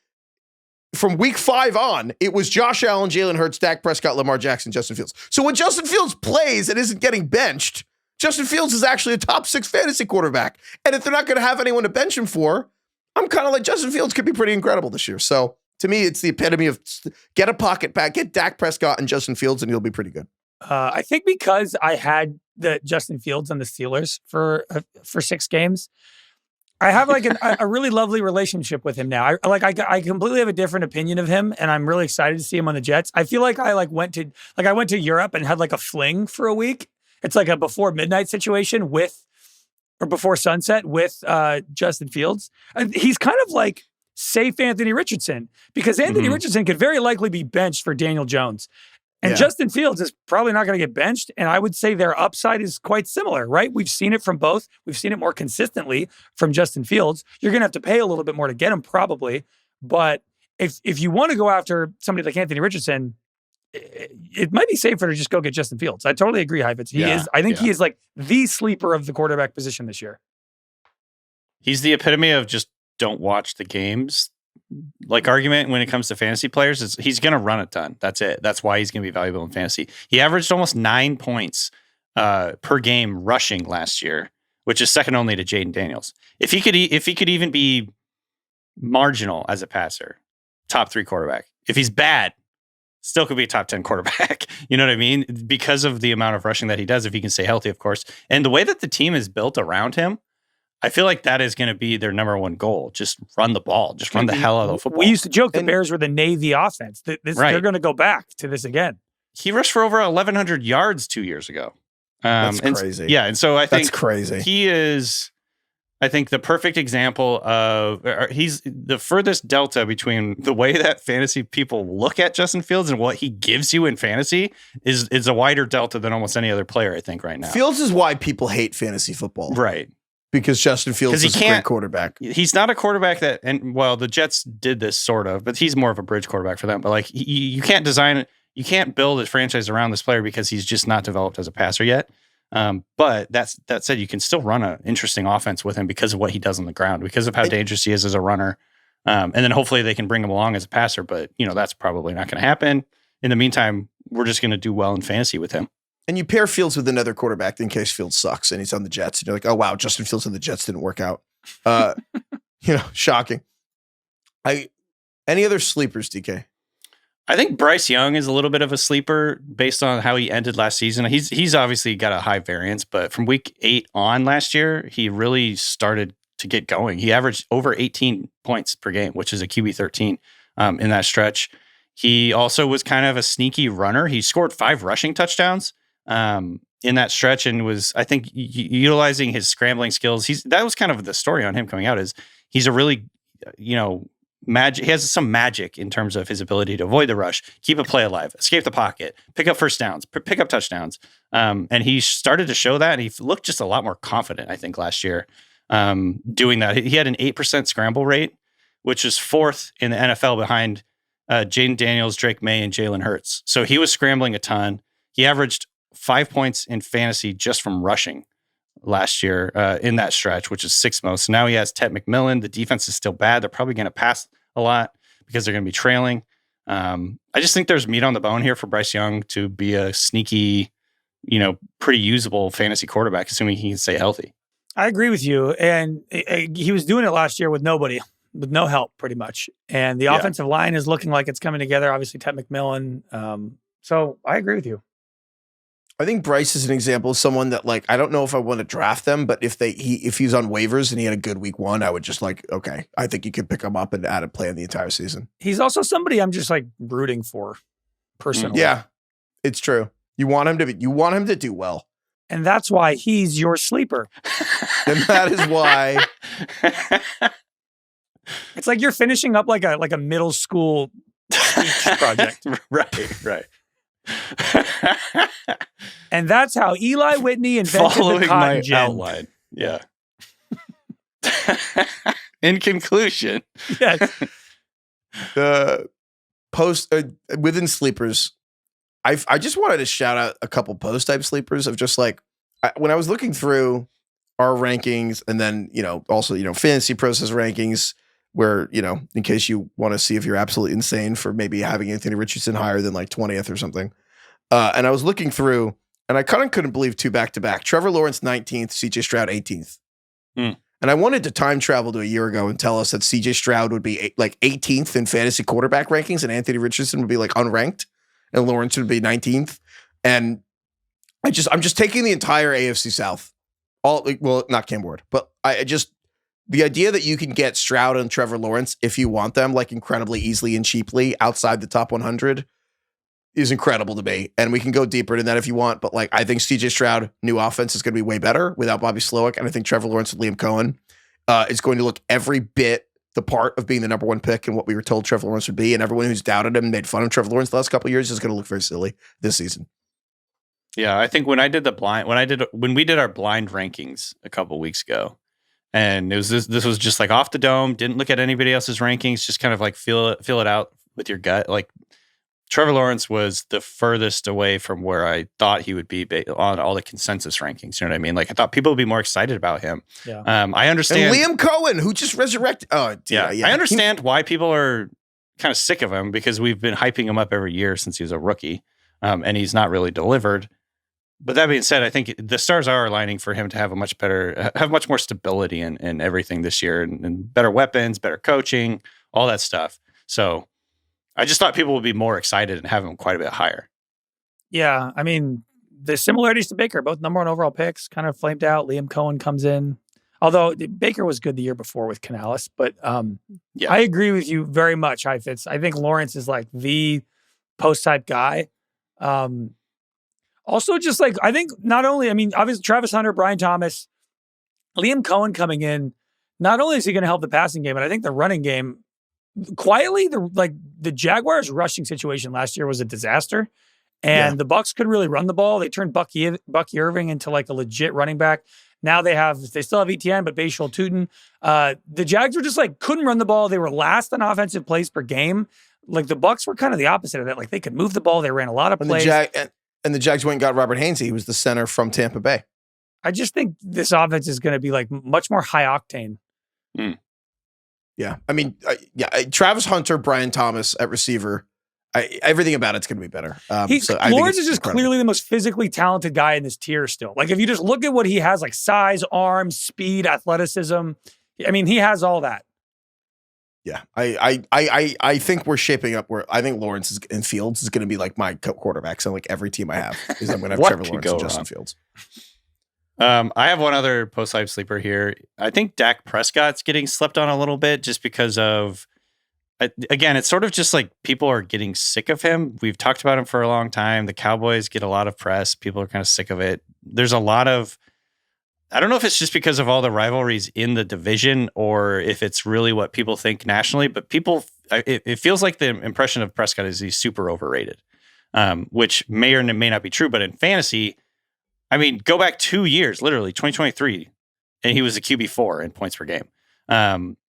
Speaker 2: from week 5 on, it was Josh Allen, Jalen Hurts, Dak Prescott, Lamar Jackson, Justin Fields. So when Justin Fields plays and isn't getting benched, Justin Fields is actually a top 6 fantasy quarterback. And if they're not going to have anyone to bench him for, I'm kind of like Justin Fields could be pretty incredible this year. So to me, it's the epitome of get a pocket back, get Dak Prescott and Justin Fields, and he'll be pretty good.
Speaker 4: I think because I had the Justin Fields on the Steelers for 6 games, I have like a really lovely relationship with him now. I completely have a different opinion of him, and I'm really excited to see him on the Jets. I feel like I went to Europe and had like a fling for a week. It's like a before midnight situation or before sunset with Justin Fields. And he's kind of like safe Anthony Richardson, because Anthony Richardson could very likely be benched for Daniel Jones. And Justin Fields is probably not going to get benched. And I would say their upside is quite similar, right? We've seen it from both. We've seen it more consistently from Justin Fields. You're going to have to pay a little bit more to get him probably. But if you want to go after somebody like Anthony Richardson, it might be safer to just go get Justin Fields. I totally agree, Heifetz. He is like the sleeper of the quarterback position this year.
Speaker 3: He's the epitome of just don't watch the games. Like argument when it comes to fantasy players is he's going to run a ton. That's it. That's why he's going to be valuable in fantasy. He averaged almost 9 points per game rushing last year, which is second only to Jaden Daniels. If he could even be marginal as a passer, top 3 quarterback. If he's bad, still could be a top 10 quarterback. You know what I mean? Because of the amount of rushing that he does, if he can stay healthy, of course. And the way that the team is built around him, I feel like that is going to be their number one goal. Just run the ball. Just run the hell out of the football.
Speaker 4: We used to joke the Bears were the Navy offense. They're going to go back to this again.
Speaker 3: He rushed for over 1,100 yards 2 years ago.
Speaker 2: That's crazy.
Speaker 3: Yeah, and so I think
Speaker 2: that's crazy.
Speaker 3: He is, I think, the perfect example of, he's the furthest delta between the way that fantasy people look at Justin Fields and what he gives you in fantasy is a wider delta than almost any other player, I think, right now.
Speaker 2: Fields is why people hate fantasy football.
Speaker 3: Right.
Speaker 2: Because Justin Fields is a great quarterback.
Speaker 3: He's not a quarterback that, and well, the Jets did this sort of, but he's more of a bridge quarterback for them. But like, you can't build a franchise around this player because he's just not developed as a passer yet. But that said, you can still run an interesting offense with him because of what he does on the ground, because of how dangerous he is as a runner. And then hopefully they can bring him along as a passer, but that's probably not going to happen. In the meantime, we're just going to do well in fantasy with him.
Speaker 2: And you pair Fields with another quarterback in case Fields sucks and he's on the Jets. And you're like, oh, wow, Justin Fields on the Jets didn't work out. Shocking. Any other sleepers, DK?
Speaker 3: I think Bryce Young is a little bit of a sleeper based on how he ended last season. He's obviously got a high variance, but from week 8 on last year, he really started to get going. He averaged over 18 points per game, which is a QB 13 in that stretch. He also was kind of a sneaky runner. He scored 5 rushing touchdowns in that stretch and was, I think, utilizing his scrambling skills. That was kind of the story on him coming out, is he's a really, magic. He has some magic in terms of his ability to avoid the rush, keep a play alive, escape the pocket, pick up first downs, pick up touchdowns. And he started to show that. And he looked just a lot more confident, I think, last year doing that. He had an 8% scramble rate, which is 4th in the NFL behind Jaden Daniels, Drake May, and Jalen Hurts. So he was scrambling a ton. He averaged 5 points in fantasy just from rushing last year in that stretch, which is 6th most. Now he has Ted McMillan. The defense is still bad. They're probably going to pass a lot because they're going to be trailing. I just think there's meat on the bone here for Bryce Young to be a sneaky, pretty usable fantasy quarterback, assuming he can stay healthy.
Speaker 4: I agree with you. And he was doing it last year with nobody, with no help pretty much. And the offensive line is looking like it's coming together. Obviously, Ted McMillan. So I agree with you.
Speaker 2: I think Bryce is an example of someone that, like, I don't know if I want to draft them, but if he's on waivers and he had a good week 1, I would just okay, I think you could pick him up and add a play in the entire season.
Speaker 4: He's also somebody I'm just rooting for personally.
Speaker 2: Yeah, it's true. You want him to do well.
Speaker 4: And that's why he's your sleeper.
Speaker 2: And that is why
Speaker 4: it's like you're finishing up like a middle school speech project.
Speaker 3: Right.
Speaker 4: And that's how Eli Whitney invented
Speaker 3: Following
Speaker 4: the cotton
Speaker 3: my
Speaker 4: gin.
Speaker 3: outline. Yeah. In conclusion.
Speaker 4: Yes.
Speaker 2: The post within sleepers, I just wanted to shout out a couple post type sleepers of just like when I was looking through our rankings and then also fantasy process rankings where in case you want to see if you're absolutely insane for maybe having Anthony Richardson higher than like 20th or something, and I was looking through and I kind of couldn't believe two back to back. Trevor Lawrence 19th, CJ Stroud 18th. And I wanted to time travel to a year ago and tell us that CJ Stroud would be like 18th in fantasy quarterback rankings and Anthony Richardson would be like unranked and Lawrence would be 19th. And I'm just taking the entire AFC South. Not Cam Ward, but the idea that you can get Stroud and Trevor Lawrence if you want them like incredibly easily and cheaply outside the top 100 is incredible to me. And we can go deeper into that if you want. But like, I think CJ Stroud, new offense is going to be way better without Bobby Slowick. And I think Trevor Lawrence with Liam Cohen is going to look every bit the part of being the number one pick and what we were told Trevor Lawrence would be. And everyone who's doubted him and made fun of Trevor Lawrence the last couple of years is going to look very silly this season.
Speaker 3: Yeah. I think when we did our blind rankings a couple weeks ago, and it was this was just like off the dome, didn't look at anybody else's rankings, just kind of like feel it out with your gut. Like, Trevor Lawrence was the furthest away from where I thought he would be on all the consensus rankings. You know what I mean? Like, I thought people would be more excited about him.
Speaker 4: Yeah.
Speaker 3: I understand.
Speaker 2: And Liam Cohen, who just resurrected. Oh,
Speaker 3: yeah. I understand why people are kind of sick of him because we've been hyping him up every year since he was a rookie, and he's not really delivered. But that being said, I think the stars are aligning for him to have much more stability in everything this year and better weapons, better coaching, all that stuff. So I just thought people would be more excited and have him quite a bit higher.
Speaker 4: Yeah. I mean, the similarities to Baker, both number one overall picks, kind of flamed out. Liam Cohen comes in. Although Baker was good the year before with Canales. But I agree with you very much, Heifetz. I think Lawrence is like the post-type guy. Also, just like, I think not only, obviously Travis Hunter, Brian Thomas, Liam Cohen coming in, not only is he going to help the passing game, but I think the running game, quietly, the Jaguars rushing situation last year was a disaster. And the Bucs could really run the ball. They turned Bucky Irving into like a legit running back. Now they still have ETN, but Bashal Tootin. The Jags were just like, couldn't run the ball. They were last on offensive plays per game. Like, the Bucs were kind of the opposite of that. Like, they could move the ball. They ran a lot of plays.
Speaker 2: And the Jags went and got Robert Hainsey, who was the center from Tampa Bay.
Speaker 4: I just think this offense is going to be like much more high octane.
Speaker 2: Yeah. Travis Hunter, Brian Thomas at receiver. Everything about it's going to be better.
Speaker 4: Lawrence is just clearly the most physically talented guy in this tier still. Like, if you just look at what he has, like size, arms, speed, athleticism, he has all that.
Speaker 2: Yeah, I think we're shaping up where I think Lawrence and Fields is going to be like my quarterbacks on like every team I have. Is I'm going to have Trevor Lawrence and Justin Fields.
Speaker 3: I have one other post-hype sleeper here. I think Dak Prescott's getting slept on a little bit just because of, again, it's sort of just like people are getting sick of him. We've talked about him for a long time. The Cowboys get a lot of press. People are kind of sick of it. There's a lot of, I don't know if it's just because of all the rivalries in the division or if it's really what people think nationally, but it feels like the impression of Prescott is he's super overrated, which may or may not be true. But in fantasy, go back 2 years, literally 2023, and he was a QB4 in points per game.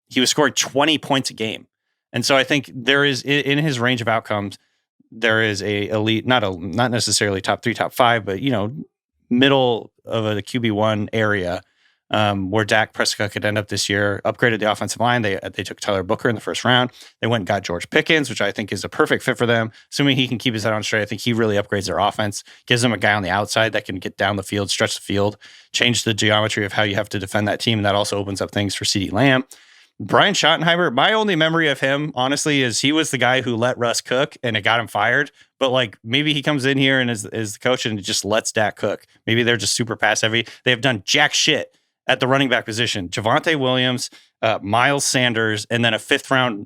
Speaker 3: He was scoring 20 points a game. And so I think there is, in his range of outcomes, there is a elite, not necessarily top 3, top 5, but, middle of a QB1 area where Dak Prescott could end up this year. Upgraded the offensive line. They took Tyler Booker in the first round. They went and got George Pickens, which I think is a perfect fit for them. Assuming he can keep his head on straight, I think he really upgrades their offense, gives them a guy on the outside that can get down the field, stretch the field, change the geometry of how you have to defend that team. And that also opens up things for CeeDee Lamb. Brian Schottenheimer, my only memory of him, honestly, is he was the guy who let Russ cook and it got him fired. But like, maybe he comes in here and is the coach and just lets Dak cook. Maybe they're just super pass heavy. They have done jack shit at the running back position. Javonte Williams, Miles Sanders, and then a 5th round,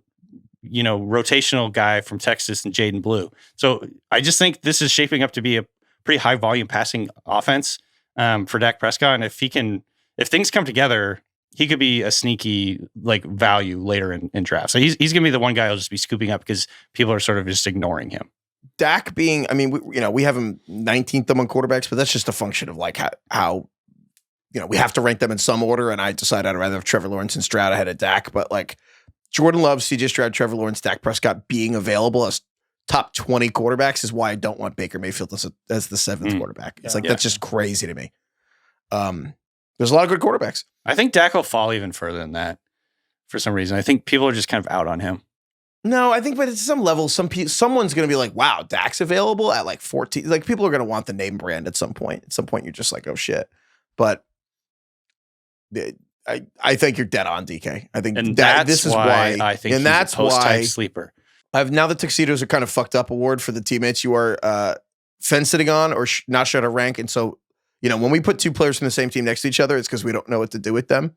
Speaker 3: rotational guy from Texas and Jaden Blue. So I just think this is shaping up to be a pretty high volume passing offense for Dak Prescott. And if things come together, he could be a sneaky like value later in draft. So he's gonna be the one guy I'll just be scooping up because people are sort of just ignoring him.
Speaker 2: Dak being, I mean, we have him 19th among quarterbacks, but that's just a function of like how we have to rank them in some order. And I decided I'd rather have Trevor Lawrence and Stroud ahead of Dak. But like Jordan Love, CJ Stroud, Trevor Lawrence, Dak Prescott being available as top 20 quarterbacks is why I don't want Baker Mayfield as the seventh quarterback. It's that's just crazy to me. There's a lot of good quarterbacks.
Speaker 3: I think Dak will fall even further than that for some reason. I think people are just kind of out on him.
Speaker 2: No, I think, but at some level, someone's going to be like, wow, Dak's available at like 14. Like people are going to want the name brand at some point. At some point, you're just like, oh shit. But I think you're dead on, DK. I think this is why
Speaker 3: I think
Speaker 2: and that's
Speaker 3: a post-type
Speaker 2: why
Speaker 3: sleeper.
Speaker 2: Now the tuxedos are kind of fucked up award for the teammates you are fence sitting on or not sure how to rank. And so, when we put two players from the same team next to each other, it's because we don't know what to do with them.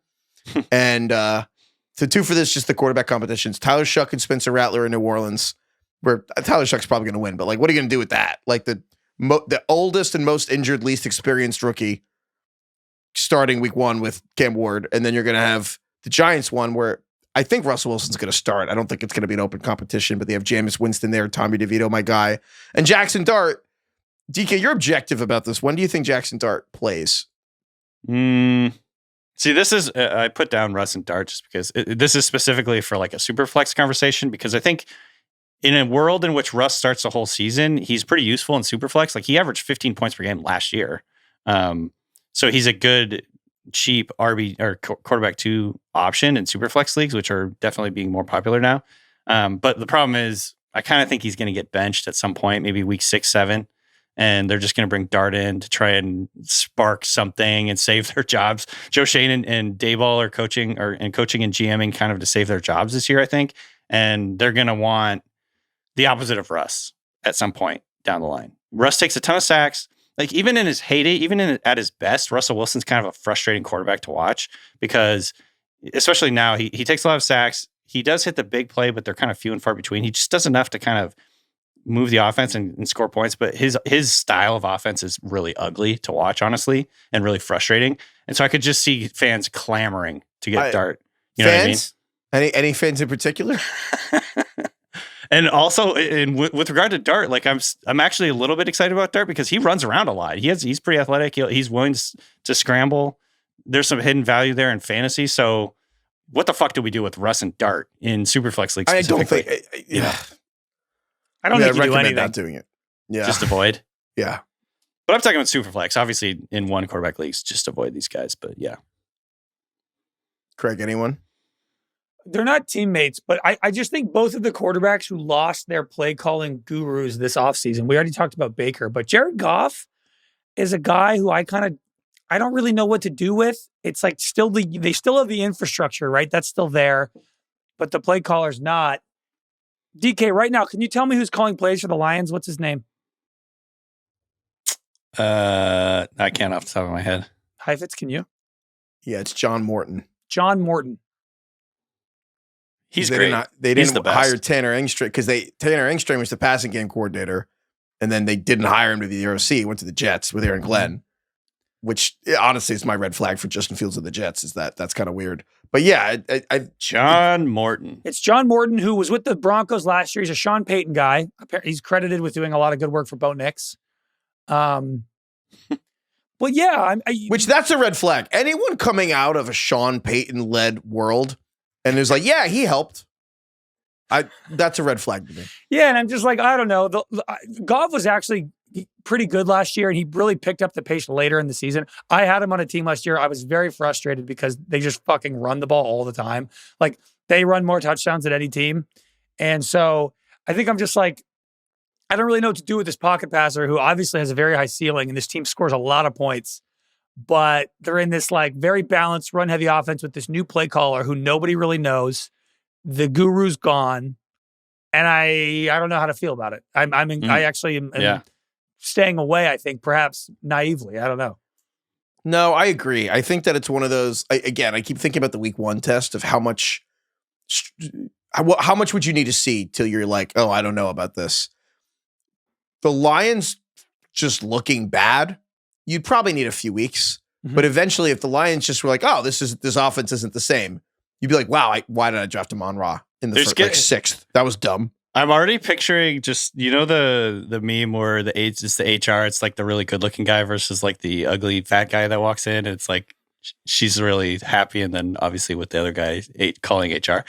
Speaker 2: And the two for this, just the quarterback competitions. Tyler Shuck and Spencer Rattler in New Orleans, where Tyler Shuck's probably going to win. But like, what are you going to do with that? Like the oldest and most injured, least experienced rookie starting week 1 with Cam Ward. And then you're going to have the Giants one where I think Russell Wilson's going to start. I don't think it's going to be an open competition, but they have Jameis Winston there, Tommy DeVito, my guy, and Jackson Dart. DK, you're objective about this. When do you think Jackson Dart plays?
Speaker 3: See, this is, I put down Russ and Dart just because this is specifically for like a super flex conversation, because I think in a world in which Russ starts the whole season, he's pretty useful in super flex. Like he averaged 15 points per game last year. So he's a good, cheap RB or quarterback 2 option in super flex leagues, which are definitely being more popular now. But the problem is I kind of think he's going to get benched at some point, maybe week 6, 7. And they're just going to bring Dart in to try and spark something and save their jobs. Joe Shane and Dayball are coaching and GMing kind of to save their jobs this year, I think. And they're going to want the opposite of Russ at some point down the line. Russ takes a ton of sacks. Like even in his heyday, at his best, Russell Wilson's kind of a frustrating quarterback to watch because, especially now, he takes a lot of sacks. He does hit the big play, but they're kind of few and far between. He just does enough to kind of move the offense and score points, but his style of offense is really ugly to watch, honestly, and really frustrating. And so I could just see fans clamoring to get Dart. You know
Speaker 2: fans? What I mean? Any fans in particular?
Speaker 3: And also, with regard to Dart, like I'm actually a little bit excited about Dart because he runs around a lot. He's pretty athletic. He's willing to scramble. There's some hidden value there in fantasy. So, what the fuck do we do with Russ and Dart in Superflex League?
Speaker 2: I don't think.
Speaker 4: I don't think you do
Speaker 2: recommend
Speaker 4: anything.
Speaker 2: not doing it. Yeah,
Speaker 3: just avoid.
Speaker 2: Yeah,
Speaker 3: but I'm talking about Superflex. Obviously, in one quarterback leagues, just avoid these guys. But yeah,
Speaker 2: Craig, anyone?
Speaker 4: They're not teammates, but I just think both of the quarterbacks who lost their play calling gurus this offseason, we already talked about Baker, but Jared Goff is a guy who I don't really know what to do with. It's like they still have the infrastructure, right? That's still there, but the play caller's not. DK, right now, can you tell me who's calling plays for the Lions? What's his name?
Speaker 3: I can't off the top of my head.
Speaker 4: Heifetz, can you?
Speaker 2: Yeah, it's John Morton.
Speaker 4: John Morton.
Speaker 3: He's great.
Speaker 2: They didn't hire Tanner Engstrom because Tanner Engstrom was the passing game coordinator, and then they didn't hire him to be the OC. He went to the Jets with Aaron Glenn, which honestly is my red flag for Justin Fields and the Jets. Is that's kind of weird. But yeah,
Speaker 3: John Morton.
Speaker 4: It's John Morton, who was with the Broncos last year. He's a Sean Payton guy. He's credited with doing a lot of good work for Bo Nix. But yeah,
Speaker 2: which that's a red flag. Anyone coming out of a Sean Payton led world and is like, yeah, he helped. That's a red flag to me.
Speaker 4: Yeah, and I'm just like, I don't know. Goff was actually pretty good last year, and he really picked up the pace later in the season. I had him on a team last year. I was very frustrated because they just fucking run the ball all the time. Like, they run more touchdowns than any team. And so I think I'm just like, I don't really know what to do with this pocket passer who obviously has a very high ceiling, and this team scores a lot of points. But they're in this like very balanced, run-heavy offense with this new play caller who nobody really knows. The guru's gone. And I don't know how to feel about it. I actually am staying away, I think, perhaps naively. I don't know.
Speaker 2: No, I agree. I think that it's one of those, again, I keep thinking about the week 1 test of how much would you need to see till you're like, oh, I don't know about this. The Lions just looking bad, you'd probably need a few weeks. But eventually, if the Lions just were like, "Oh, this offense isn't the same," you'd be like, "Wow, why did I draft Amon-Ra in the sixth? That was dumb."
Speaker 3: I'm already picturing just the meme where it's the HR. It's like the really good looking guy versus like the ugly fat guy that walks in. It's like she's really happy, and then obviously with the other guy calling HR.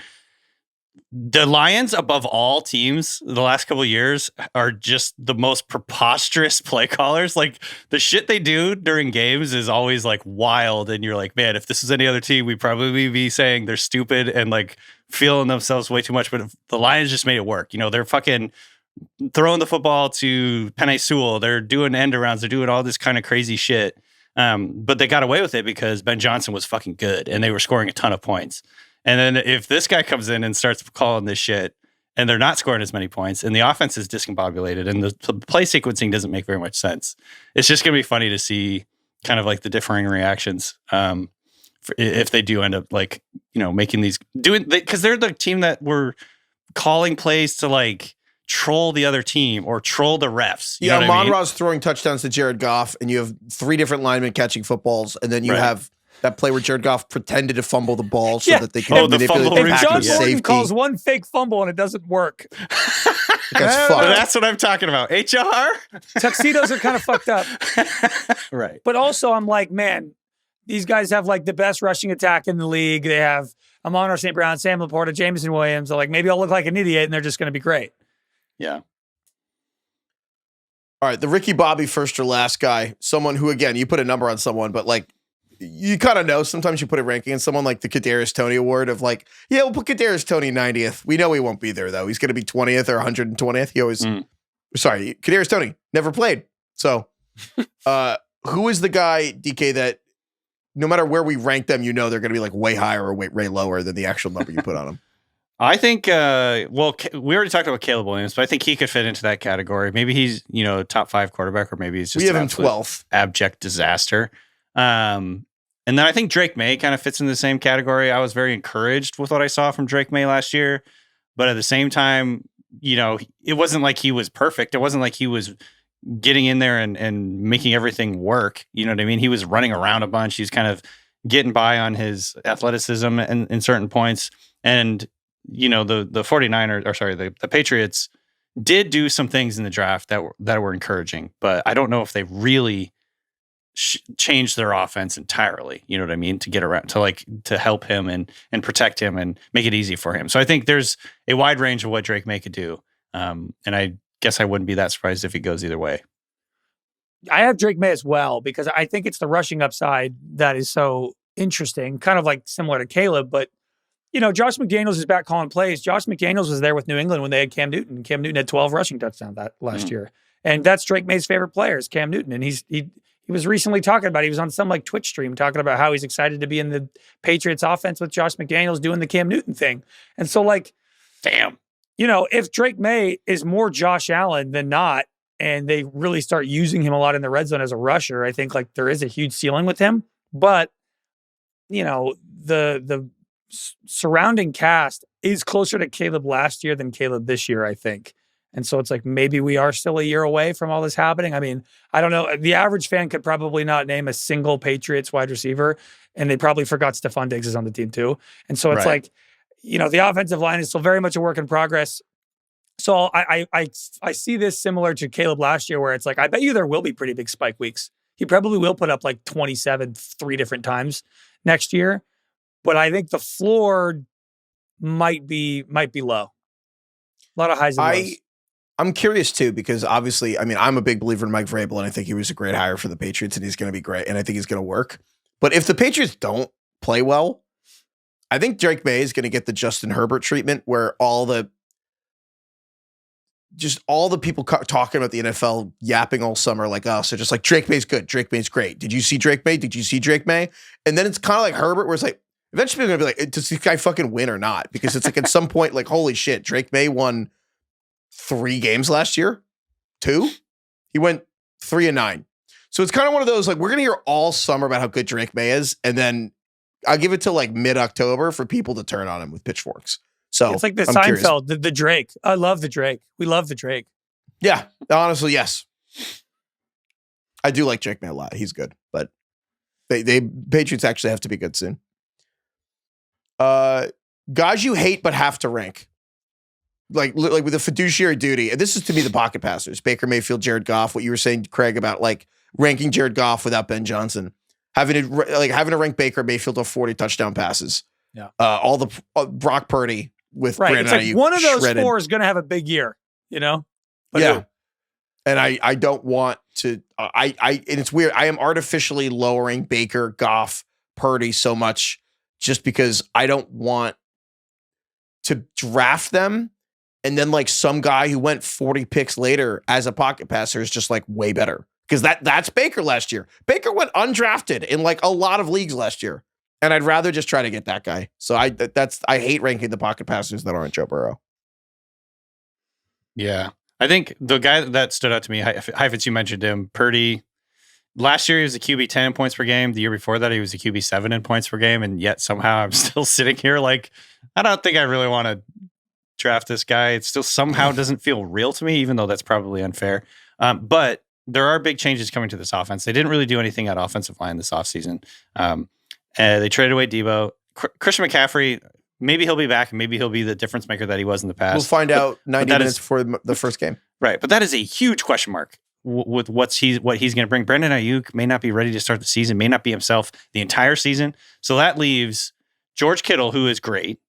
Speaker 3: The Lions, above all teams, the last couple of years are just the most preposterous play callers. Like the shit they do during games is always like wild, and you're like, man, if this was any other team, we'd probably be saying they're stupid and like feeling themselves way too much. But the Lions just made it work. They're fucking throwing the football to Penei Sewell. They're doing end arounds. They're doing all this kind of crazy shit. But they got away with it because Ben Johnson was fucking good, and they were scoring a ton of points. And then if this guy comes in and starts calling this shit and they're not scoring as many points and the offense is discombobulated and the play sequencing doesn't make very much sense, it's just going to be funny to see kind of like the differing reactions if they do end up like, making these because they're the team that were calling plays to like troll the other team or troll the refs. You know what I mean?
Speaker 2: Throwing touchdowns to Jared Goff, and you have 3 different linemen catching footballs, and then you have that play where Jared Goff pretended to fumble the ball so that they could manipulate the
Speaker 4: If John
Speaker 2: safety.
Speaker 4: Morton calls one fake fumble and it doesn't work.
Speaker 3: That's what I'm talking about. HR?
Speaker 4: Tuxedos are kind of fucked up.
Speaker 3: Right.
Speaker 4: But also I'm like, man, these guys have like the best rushing attack in the league. They have Amon-Ra St. Brown, Sam Laporta, Jameson Williams. So like maybe I'll look like an idiot and they're just going to be great.
Speaker 3: Yeah.
Speaker 2: All right, the Ricky Bobby first or last guy, someone who, again, you put a number on someone, but like, you kind of know, sometimes you put a ranking in someone like the Kadarius Toney award of like, yeah, we'll put Kadarius Toney 90th. We know he won't be there though. He's going to be 20th or 120th. He always, sorry, Kadarius Toney never played. So who is the guy, DK, that no matter where we rank them, they're going to be like way higher or way lower than the actual number you put on them?
Speaker 3: I think, we already talked about Caleb Williams, but I think he could fit into that category. Maybe he's, top 5 quarterback, or maybe he's just
Speaker 2: we have him 12th.
Speaker 3: Abject disaster. And then I think Drake May kind of fits in the same category. I was very encouraged with what I saw from Drake May last year, but at the same time, it wasn't like he was perfect. It wasn't like he was getting in there and making everything work. You know what I mean? He was running around a bunch. He's kind of getting by on his athleticism in certain points. And, the 49ers, or sorry, the Patriots did do some things in the draft that were encouraging, but I don't know if they really change their offense entirely, you know what I mean, to get around to help him and protect him and make it easy for him. So I think there's a wide range of what Drake May could do. And I guess I wouldn't be that surprised if he goes either way.
Speaker 4: I have Drake May as well, because I think it's the rushing upside that is so interesting, kind of like similar to Caleb, but Josh McDaniels is back calling plays. Josh McDaniels was there with New England when they had Cam Newton. Cam Newton had 12 rushing touchdowns that last year. And that's Drake May's favorite player is Cam Newton. And he was recently talking about, he was on some like Twitch stream talking about how he's excited to be in the Patriots offense with Josh McDaniels doing the Cam Newton thing. And so like,
Speaker 3: damn,
Speaker 4: if Drake May is more Josh Allen than not, and they really start using him a lot in the red zone as a rusher, I think like there is a huge ceiling with him. But, the surrounding cast is closer to Caleb last year than Caleb this year, I think. And so it's like, maybe we are still a year away from all this happening. I mean, I don't know. The average fan could probably not name a single Patriots wide receiver, and they probably forgot Stephon Diggs is on the team too. And so it's like, the offensive line is still very much a work in progress. So I see this similar to Caleb last year, where it's like, I bet you there will be pretty big spike weeks. He probably will put up like 27 3 different times next year. But I think the floor might be low. A lot of highs and lows.
Speaker 2: I'm curious too, because obviously, I mean, I'm a big believer in Mike Vrabel, and I think he was a great hire for the Patriots, and he's going to be great, and I think he's going to work. But if the Patriots don't play well, I think Drake May is going to get the Justin Herbert treatment, where all the people talking about the NFL yapping all summer like us are just like, Drake May's good, Drake May's great. Did you see Drake May? Did you see Drake May? And then it's kind of like Herbert, where it's like, eventually they're going to be like, does this guy fucking win or not? Because it's like at some point, like, holy shit, Drake May won 3 games last year. 2? He went 3-9. So it's kind of one of those, like, we're going to hear all summer about how good Drake May is, and then I'll give it to like mid-October for people to turn on him with pitchforks. So
Speaker 4: it's like the Seinfeld, the Drake. I love the Drake. We love the Drake.
Speaker 2: Yeah, honestly, yes. I do like Drake May a lot. He's good, but They Patriots actually have to be good soon. Guys you hate but have to rank. Like with a fiduciary duty. And this is to me the pocket passers. Baker Mayfield, Jared Goff, what you were saying, Craig, about like ranking Jared Goff without Ben Johnson. Having to rank Baker Mayfield to 40 touchdown passes.
Speaker 4: Yeah.
Speaker 2: All the Brock Purdy with
Speaker 4: Right.
Speaker 2: Brandon
Speaker 4: It's like
Speaker 2: Ayuk
Speaker 4: one of those
Speaker 2: shredded.
Speaker 4: four is going to have a big year, But
Speaker 2: yeah.
Speaker 4: who?
Speaker 2: And I don't want to, and it's weird. I am artificially lowering Baker, Goff, Purdy so much just because I don't want to draft them. And then like some guy who went 40 picks later as a pocket passer is just like way better. Because that's Baker last year. Baker went undrafted in like a lot of leagues last year. And I'd rather just try to get that guy. So I hate ranking the pocket passers that aren't Joe Burrow.
Speaker 3: Yeah. I think the guy that stood out to me, Heifetz, you mentioned him, Purdy. Last year he was a QB 10 in points per game. The year before that he was a QB 7 in points per game. And yet somehow I'm still sitting here like, I don't think I really want to draft this guy. It still somehow doesn't feel real to me, even though that's probably unfair. But there are big changes coming to this offense. They didn't really do anything at offensive line this offseason. They traded away Debo. Christian McCaffrey, maybe he'll be back and maybe he'll be the difference maker that he was in the past.
Speaker 2: We'll find out 90 minutes before the first game.
Speaker 3: Right. But that is a huge question mark with what he's going to bring. Brandon Ayuk may not be ready to start the season, may not be himself the entire season. So that leaves George Kittle, who is great.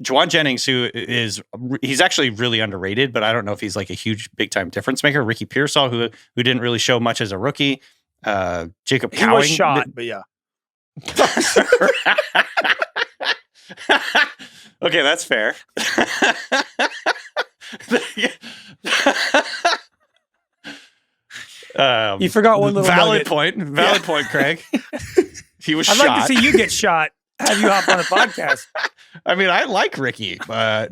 Speaker 3: Juwan Jennings, he's actually really underrated, but I don't know if he's like a huge big time difference maker. Ricky Pearsall, who didn't really show much as a rookie. Jacob Cowing.
Speaker 4: He was shot, but yeah.
Speaker 3: Okay, that's fair.
Speaker 4: You forgot one little
Speaker 3: valid
Speaker 4: nugget.
Speaker 3: Valid point, Craig. He was
Speaker 4: I'd
Speaker 3: shot.
Speaker 4: like to see you get shot. Have you hop on a podcast?
Speaker 3: I mean, I like Ricky, but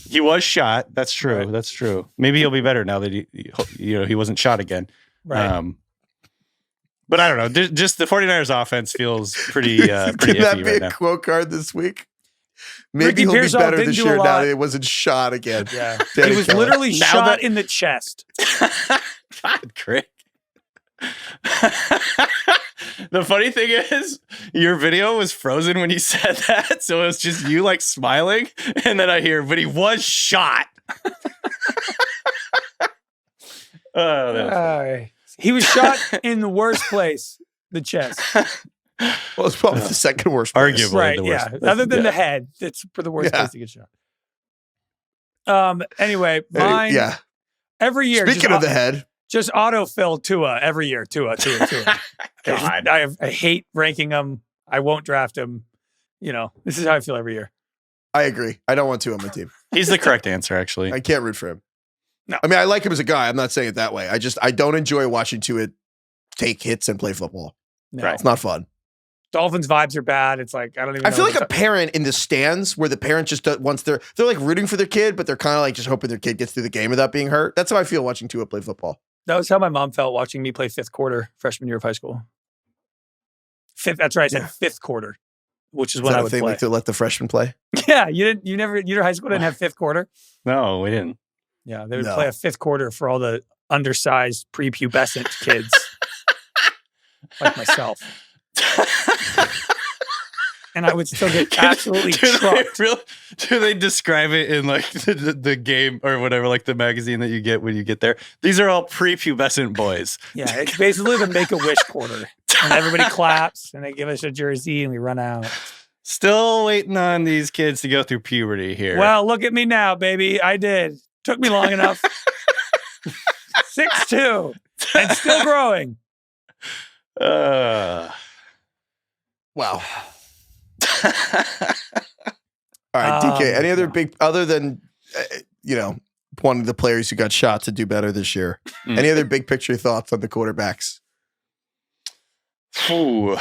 Speaker 3: he was shot. That's true.
Speaker 4: Right.
Speaker 3: That's true. Maybe he'll be better now that he wasn't shot again.
Speaker 4: Right.
Speaker 3: But I don't know. Just the 49ers offense feels pretty
Speaker 2: Can
Speaker 3: iffy
Speaker 2: that be
Speaker 3: right
Speaker 2: a
Speaker 3: now.
Speaker 2: quote card this week? Maybe
Speaker 4: Ricky
Speaker 2: he'll be
Speaker 4: Pearsall
Speaker 2: better
Speaker 4: didn't
Speaker 2: this
Speaker 4: do
Speaker 2: year
Speaker 4: a
Speaker 2: now
Speaker 4: lot.
Speaker 2: that it wasn't shot again.
Speaker 4: Yeah.
Speaker 2: Danny
Speaker 4: He was
Speaker 2: Kelly.
Speaker 4: literally
Speaker 3: Now
Speaker 4: shot
Speaker 3: that-
Speaker 4: in the chest.
Speaker 3: God, Craig. The funny thing is, your video was frozen when you said that, so it was just you like smiling, and then I hear, but he was shot. Oh, that's
Speaker 4: He was shot in the worst place, the chest.
Speaker 2: Well, it's probably the second worst. place.
Speaker 3: Arguably.
Speaker 4: Right,
Speaker 3: the
Speaker 4: yeah.
Speaker 3: worst.
Speaker 4: Other than
Speaker 3: Yeah.
Speaker 4: the head, it's for the worst
Speaker 2: Yeah.
Speaker 4: place to get shot. Anyway, mine
Speaker 2: Yeah.
Speaker 4: every year.
Speaker 2: Speaking of the head,
Speaker 4: just autofill Tua every year. Tua.
Speaker 3: God.
Speaker 4: I hate ranking him. I won't draft him. This is how I feel every year.
Speaker 2: I agree. I don't want to on my team.
Speaker 3: He's the correct answer, actually.
Speaker 2: I can't root for him.
Speaker 4: No.
Speaker 2: I mean, I like him as a guy. I'm not saying it that way. I don't enjoy watching Tua take hits and play football.
Speaker 4: No.
Speaker 3: Right.
Speaker 2: It's not fun.
Speaker 4: Dolphins vibes are bad. It's like I don't even.
Speaker 2: I feel
Speaker 4: know
Speaker 2: like a parent in the stands where the parent just wants they're like rooting for their kid, but they're kind of like just hoping their kid gets through the game without being hurt. That's how I feel watching Tua play football.
Speaker 4: That was how my mom felt watching me play fifth quarter freshman year of high school. That's right. I said fifth quarter, which is
Speaker 2: Is
Speaker 4: when
Speaker 2: that
Speaker 4: I
Speaker 2: a
Speaker 4: would
Speaker 2: thing
Speaker 4: play.
Speaker 2: like to let the freshmen play?
Speaker 4: Yeah, your high school didn't have fifth quarter.
Speaker 3: No, we didn't.
Speaker 4: Yeah, they would
Speaker 2: No.
Speaker 4: play a fifth quarter for all the undersized prepubescent kids like myself. And I would still get absolutely trucked.
Speaker 3: Do they describe it in like the game or whatever, like the magazine that you get when you get there? These are all prepubescent boys.
Speaker 4: Yeah, it's basically the Make-A-Wish quarter. And everybody claps and they give us a jersey and we run out.
Speaker 3: Still waiting on these kids to go through puberty here.
Speaker 4: Well, look at me now, baby. I did. Took me long enough. 6'2", and still growing.
Speaker 2: Wow. All right, DK. Any other big other than one of the players who got shot to do better this year? Any other big picture thoughts on the quarterbacks?
Speaker 3: Ooh.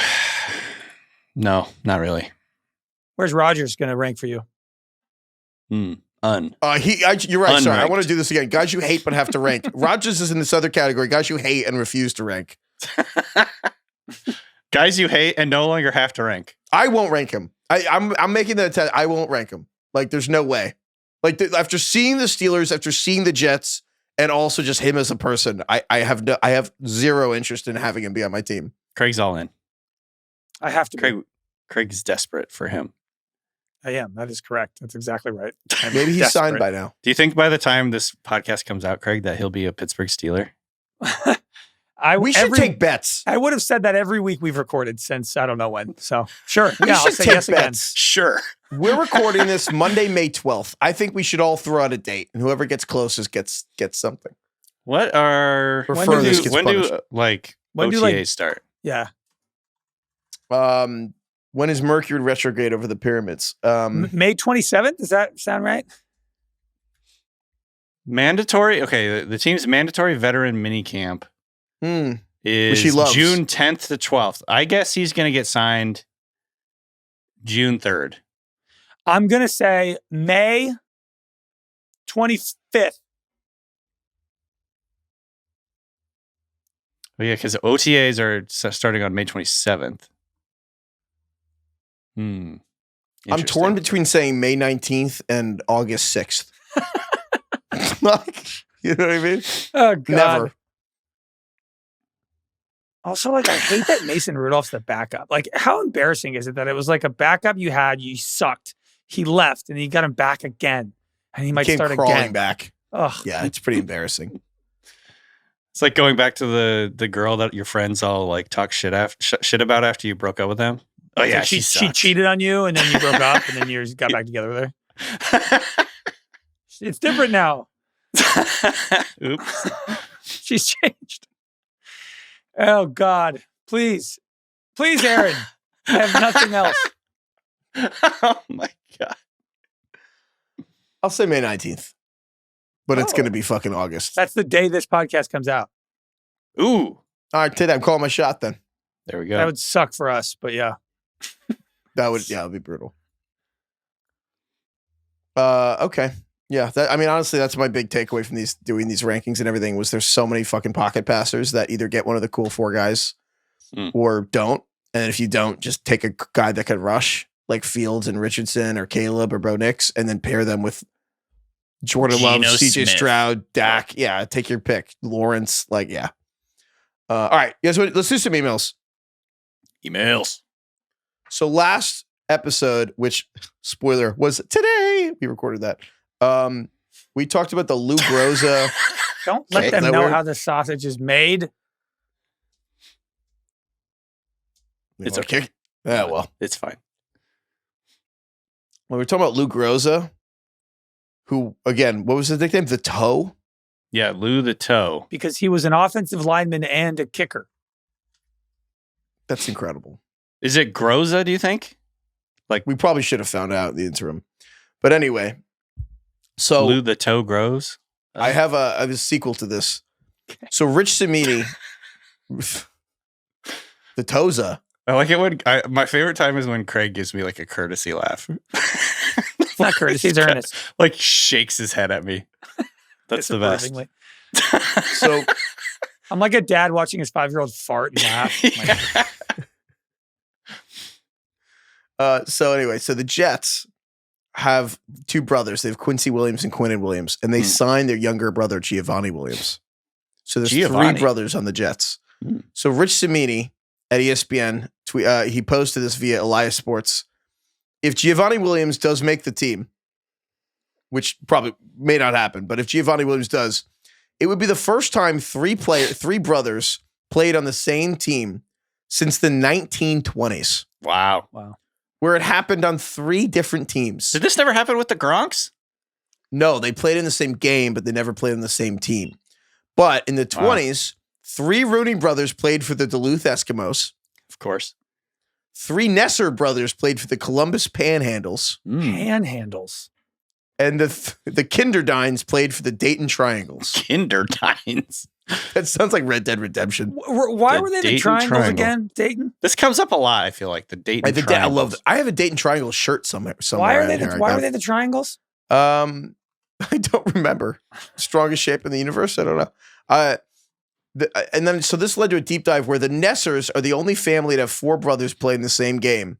Speaker 3: No, not really.
Speaker 4: Where's Rodgers going to rank for you?
Speaker 3: You're
Speaker 2: You're right. Sorry, I
Speaker 3: Unranked.
Speaker 2: want to do this again. Guys you hate but have to rank. Rodgers is in this other category. Guys you hate and refuse to rank.
Speaker 3: Guys you hate and no longer have to rank.
Speaker 2: I won't rank him. I'm making that attempt. I won't rank him. Like, there's no way. Like, after seeing the Steelers, after seeing the Jets, and also just him as a person, I have zero interest in having him be on my team.
Speaker 3: Craig's all in.
Speaker 4: I have to be.
Speaker 3: Craig's desperate for him.
Speaker 4: I am. That is correct. That's exactly right. I'm
Speaker 2: Maybe he's
Speaker 4: desperate.
Speaker 2: signed by now.
Speaker 3: Do you think by the time this podcast comes out, Craig, that he'll be a Pittsburgh Steeler?
Speaker 2: We should take bets.
Speaker 4: I would have said that every week we've recorded since I don't know when. So sure.
Speaker 2: We
Speaker 4: Yeah, I'll
Speaker 2: should
Speaker 4: say
Speaker 2: take
Speaker 4: yes
Speaker 2: bets.
Speaker 3: Sure.
Speaker 2: We're recording this Monday, May 12th. I think we should all throw out a date, and whoever gets closest gets something.
Speaker 3: What are
Speaker 2: Or
Speaker 3: when
Speaker 2: furthest
Speaker 3: do
Speaker 2: gets
Speaker 3: when
Speaker 2: punished.
Speaker 3: do like
Speaker 4: When do,
Speaker 3: OTAs
Speaker 4: like-
Speaker 3: start?
Speaker 4: Yeah.
Speaker 2: When is Mercury retrograde over the pyramids?
Speaker 4: May 27th. Does that sound right?
Speaker 3: Mandatory. Okay, the team's mandatory veteran mini camp is
Speaker 2: she loves.
Speaker 3: June 10th to 12th. I guess he's going to get signed June 3rd.
Speaker 4: I'm going to say May 25th.
Speaker 3: Oh, yeah, because OTAs are starting on May 27th.
Speaker 2: I'm
Speaker 3: Interesting.
Speaker 2: torn between saying May 19th and August 6th. Like, you know what I mean?
Speaker 4: Oh, God.
Speaker 2: Never.
Speaker 4: Also, like, I hate that Mason Rudolph's the backup. Like, how embarrassing is it that it was like a backup you sucked. He left and you got him back again. And he might
Speaker 2: Came
Speaker 4: start
Speaker 2: crawling
Speaker 4: again.
Speaker 2: back.
Speaker 4: Ugh.
Speaker 2: Yeah, it's pretty embarrassing.
Speaker 3: It's like going back to the girl that your friends all like talk shit about after you broke up with them. Oh yeah,
Speaker 4: Like, she cheated on you and then you broke up and then you got back together with her. It's different now.
Speaker 3: Oops.
Speaker 4: She's changed. Oh, God. Please. Please, Aaron. I have nothing else.
Speaker 3: Oh my God.
Speaker 2: I'll say May 19th. But it's
Speaker 4: Oh.
Speaker 2: going to be fucking August.
Speaker 4: That's the day this podcast comes out.
Speaker 3: Ooh.
Speaker 2: All right, Ted, I'm calling my shot then.
Speaker 3: There we go.
Speaker 4: That would suck for us, but yeah.
Speaker 2: That would be brutal. Okay. Yeah, honestly, that's my big takeaway from doing these rankings and everything was there's so many fucking pocket passers that either get one of the cool four guys or don't. And if you don't, just take a guy that can rush, like Fields and Richardson or Caleb or Bo Nix, and then pair them with Jordan Love,
Speaker 3: Geno
Speaker 2: CJ
Speaker 3: Smith.
Speaker 2: Stroud, Dak. Yeah, take your pick. Lawrence, like, yeah. All right, guys, let's do some emails.
Speaker 3: Emails.
Speaker 2: So last episode, which spoiler was today, we recorded that. We talked about the Lou Groza.
Speaker 4: Don't let
Speaker 2: Okay,
Speaker 4: them
Speaker 2: that
Speaker 4: know
Speaker 2: weird?
Speaker 4: how the sausage is made.
Speaker 3: It's
Speaker 2: You wanna kick? Yeah, well,
Speaker 3: It's fine.
Speaker 2: when we're talking about Lou Groza, who again, what was his nickname? The Toe.
Speaker 3: Yeah, Lou the Toe.
Speaker 4: Because he was an offensive lineman and a kicker.
Speaker 2: That's incredible.
Speaker 3: Is it Groza, do you think?
Speaker 2: We probably should have found out in the interim, but anyway. So
Speaker 3: Lou the Toe grows?
Speaker 2: I have a sequel to this. So Rich Cimini, the Toza.
Speaker 3: I like it when my favorite time is when Craig gives me like a courtesy laugh.
Speaker 4: It's not courtesy, it's earnest.
Speaker 3: Like shakes his head at me. That's the best.
Speaker 4: Disapprovingly.
Speaker 2: So
Speaker 4: I'm like a dad watching his 5-year-old fart and laugh.
Speaker 2: So anyway, so the Jets have two brothers. They have Quincy Williams and Quinnen Williams, and they signed their younger brother, Giovanni Williams. So there's
Speaker 3: Giovanni.
Speaker 2: 3 brothers on the Jets.
Speaker 3: Hmm.
Speaker 2: So Rich Cimini at ESPN, he posted this via Elias Sports. If Giovanni Williams does make the team, which probably may not happen, but if Giovanni Williams does, it would be the first time 3 brothers played on the same team since the 1920s.
Speaker 3: Wow.
Speaker 2: Where it happened on 3 different teams.
Speaker 3: Did this never happen with the Gronks?
Speaker 2: No, they played in the same game, but they never played on the same team. But in the 20s, 3 Rooney brothers played for the Duluth Eskimos.
Speaker 3: Of course.
Speaker 2: 3 Nesser brothers played for the Columbus Panhandles.
Speaker 4: Panhandles.
Speaker 2: And the Kinderdines played for the Dayton Triangles.
Speaker 3: Kinderdines.
Speaker 2: That sounds like Red Dead Redemption.
Speaker 4: Why
Speaker 3: The
Speaker 4: were they the
Speaker 3: Dayton
Speaker 4: triangles
Speaker 3: Triangle.
Speaker 4: again, Dayton?
Speaker 3: This comes up a lot, I feel like. The Dayton
Speaker 2: I
Speaker 3: Triangles.
Speaker 2: love it. I have a Dayton Triangle shirt somewhere.
Speaker 4: Why are they
Speaker 2: around here.
Speaker 4: why were they the triangles?
Speaker 2: I don't remember. Strongest shape in the universe? I don't know. And then, so this led to a deep dive where the Nessers are the only family to have 4 brothers play in the same game.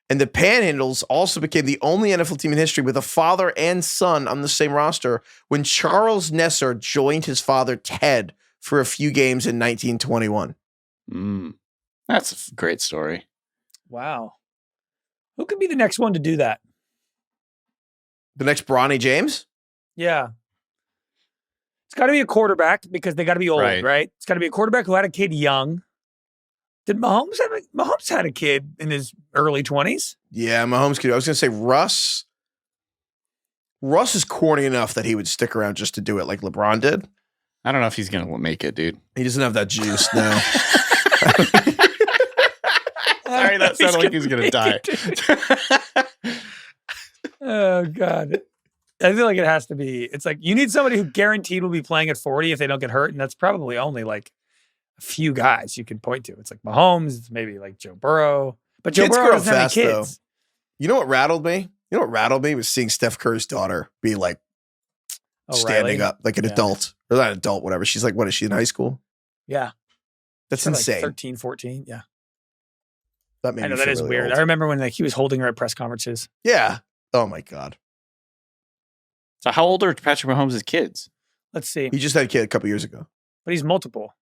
Speaker 2: And the Panhandles also became the only NFL team in history with a father and son on the same roster when Charles Nesser joined his father, Ted, for a few games in 1921.
Speaker 3: That's a great story.
Speaker 4: Wow. Who could be the next one to do that?
Speaker 2: The next Bronny James?
Speaker 4: Yeah. It's got to be a quarterback because they got to be old, right? It's got to be a quarterback who had a kid young. Did Mahomes have Mahomes had a kid in his early 20s?
Speaker 2: Yeah, Mahomes kid. I was going to say Russ. Russ is corny enough that he would stick around just to do it like LeBron did.
Speaker 3: I don't know if he's going to make it, dude.
Speaker 2: He doesn't have that juice, no.
Speaker 3: Sorry, that sounded like he's going to die.
Speaker 4: Oh, God. I feel like it has to be. It's like you need somebody who guaranteed will be playing at 40 if they don't get hurt. And that's probably only like a few guys you can point to. It's like Mahomes, it's maybe like Joe Burrow. But Joe
Speaker 2: Kids
Speaker 4: Burrow
Speaker 2: grow
Speaker 4: doesn't have any
Speaker 2: fast,
Speaker 4: kids.
Speaker 2: though. You know what rattled me? You know what rattled me was seeing Steph Curry's daughter be like standing up like an adult. Or not an adult, whatever. She's like, what is she in high school?
Speaker 4: Yeah.
Speaker 2: That's
Speaker 4: She's
Speaker 2: insane.
Speaker 4: Like 13, 14. Yeah.
Speaker 2: That made
Speaker 4: I know
Speaker 2: me
Speaker 4: that
Speaker 2: feel
Speaker 4: is
Speaker 2: really
Speaker 4: weird.
Speaker 2: old.
Speaker 4: I remember when like he was holding her at press conferences.
Speaker 2: Yeah. Oh my God.
Speaker 3: So how old are Patrick Mahomes' kids?
Speaker 4: Let's see.
Speaker 2: He just had a kid a couple years ago.
Speaker 4: But he's multiple.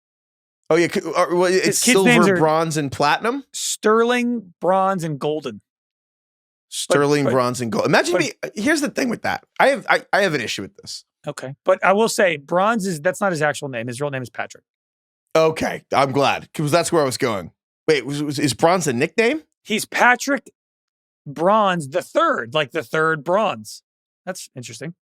Speaker 2: Oh yeah. Well, it's
Speaker 4: kids' names
Speaker 2: silver,
Speaker 4: are-
Speaker 2: bronze, and platinum.
Speaker 4: Sterling, bronze, and golden.
Speaker 2: Sterling,
Speaker 4: but-
Speaker 2: bronze, and gold. Imagine me. Here's the thing with that. I have an issue with this.
Speaker 4: Okay. But I will say bronze that's not his actual name. His real name is Patrick.
Speaker 2: Okay, I'm glad because that's where I was going. Wait, is bronze a nickname?
Speaker 4: He's Patrick Bronze the third, like the third bronze. That's interesting.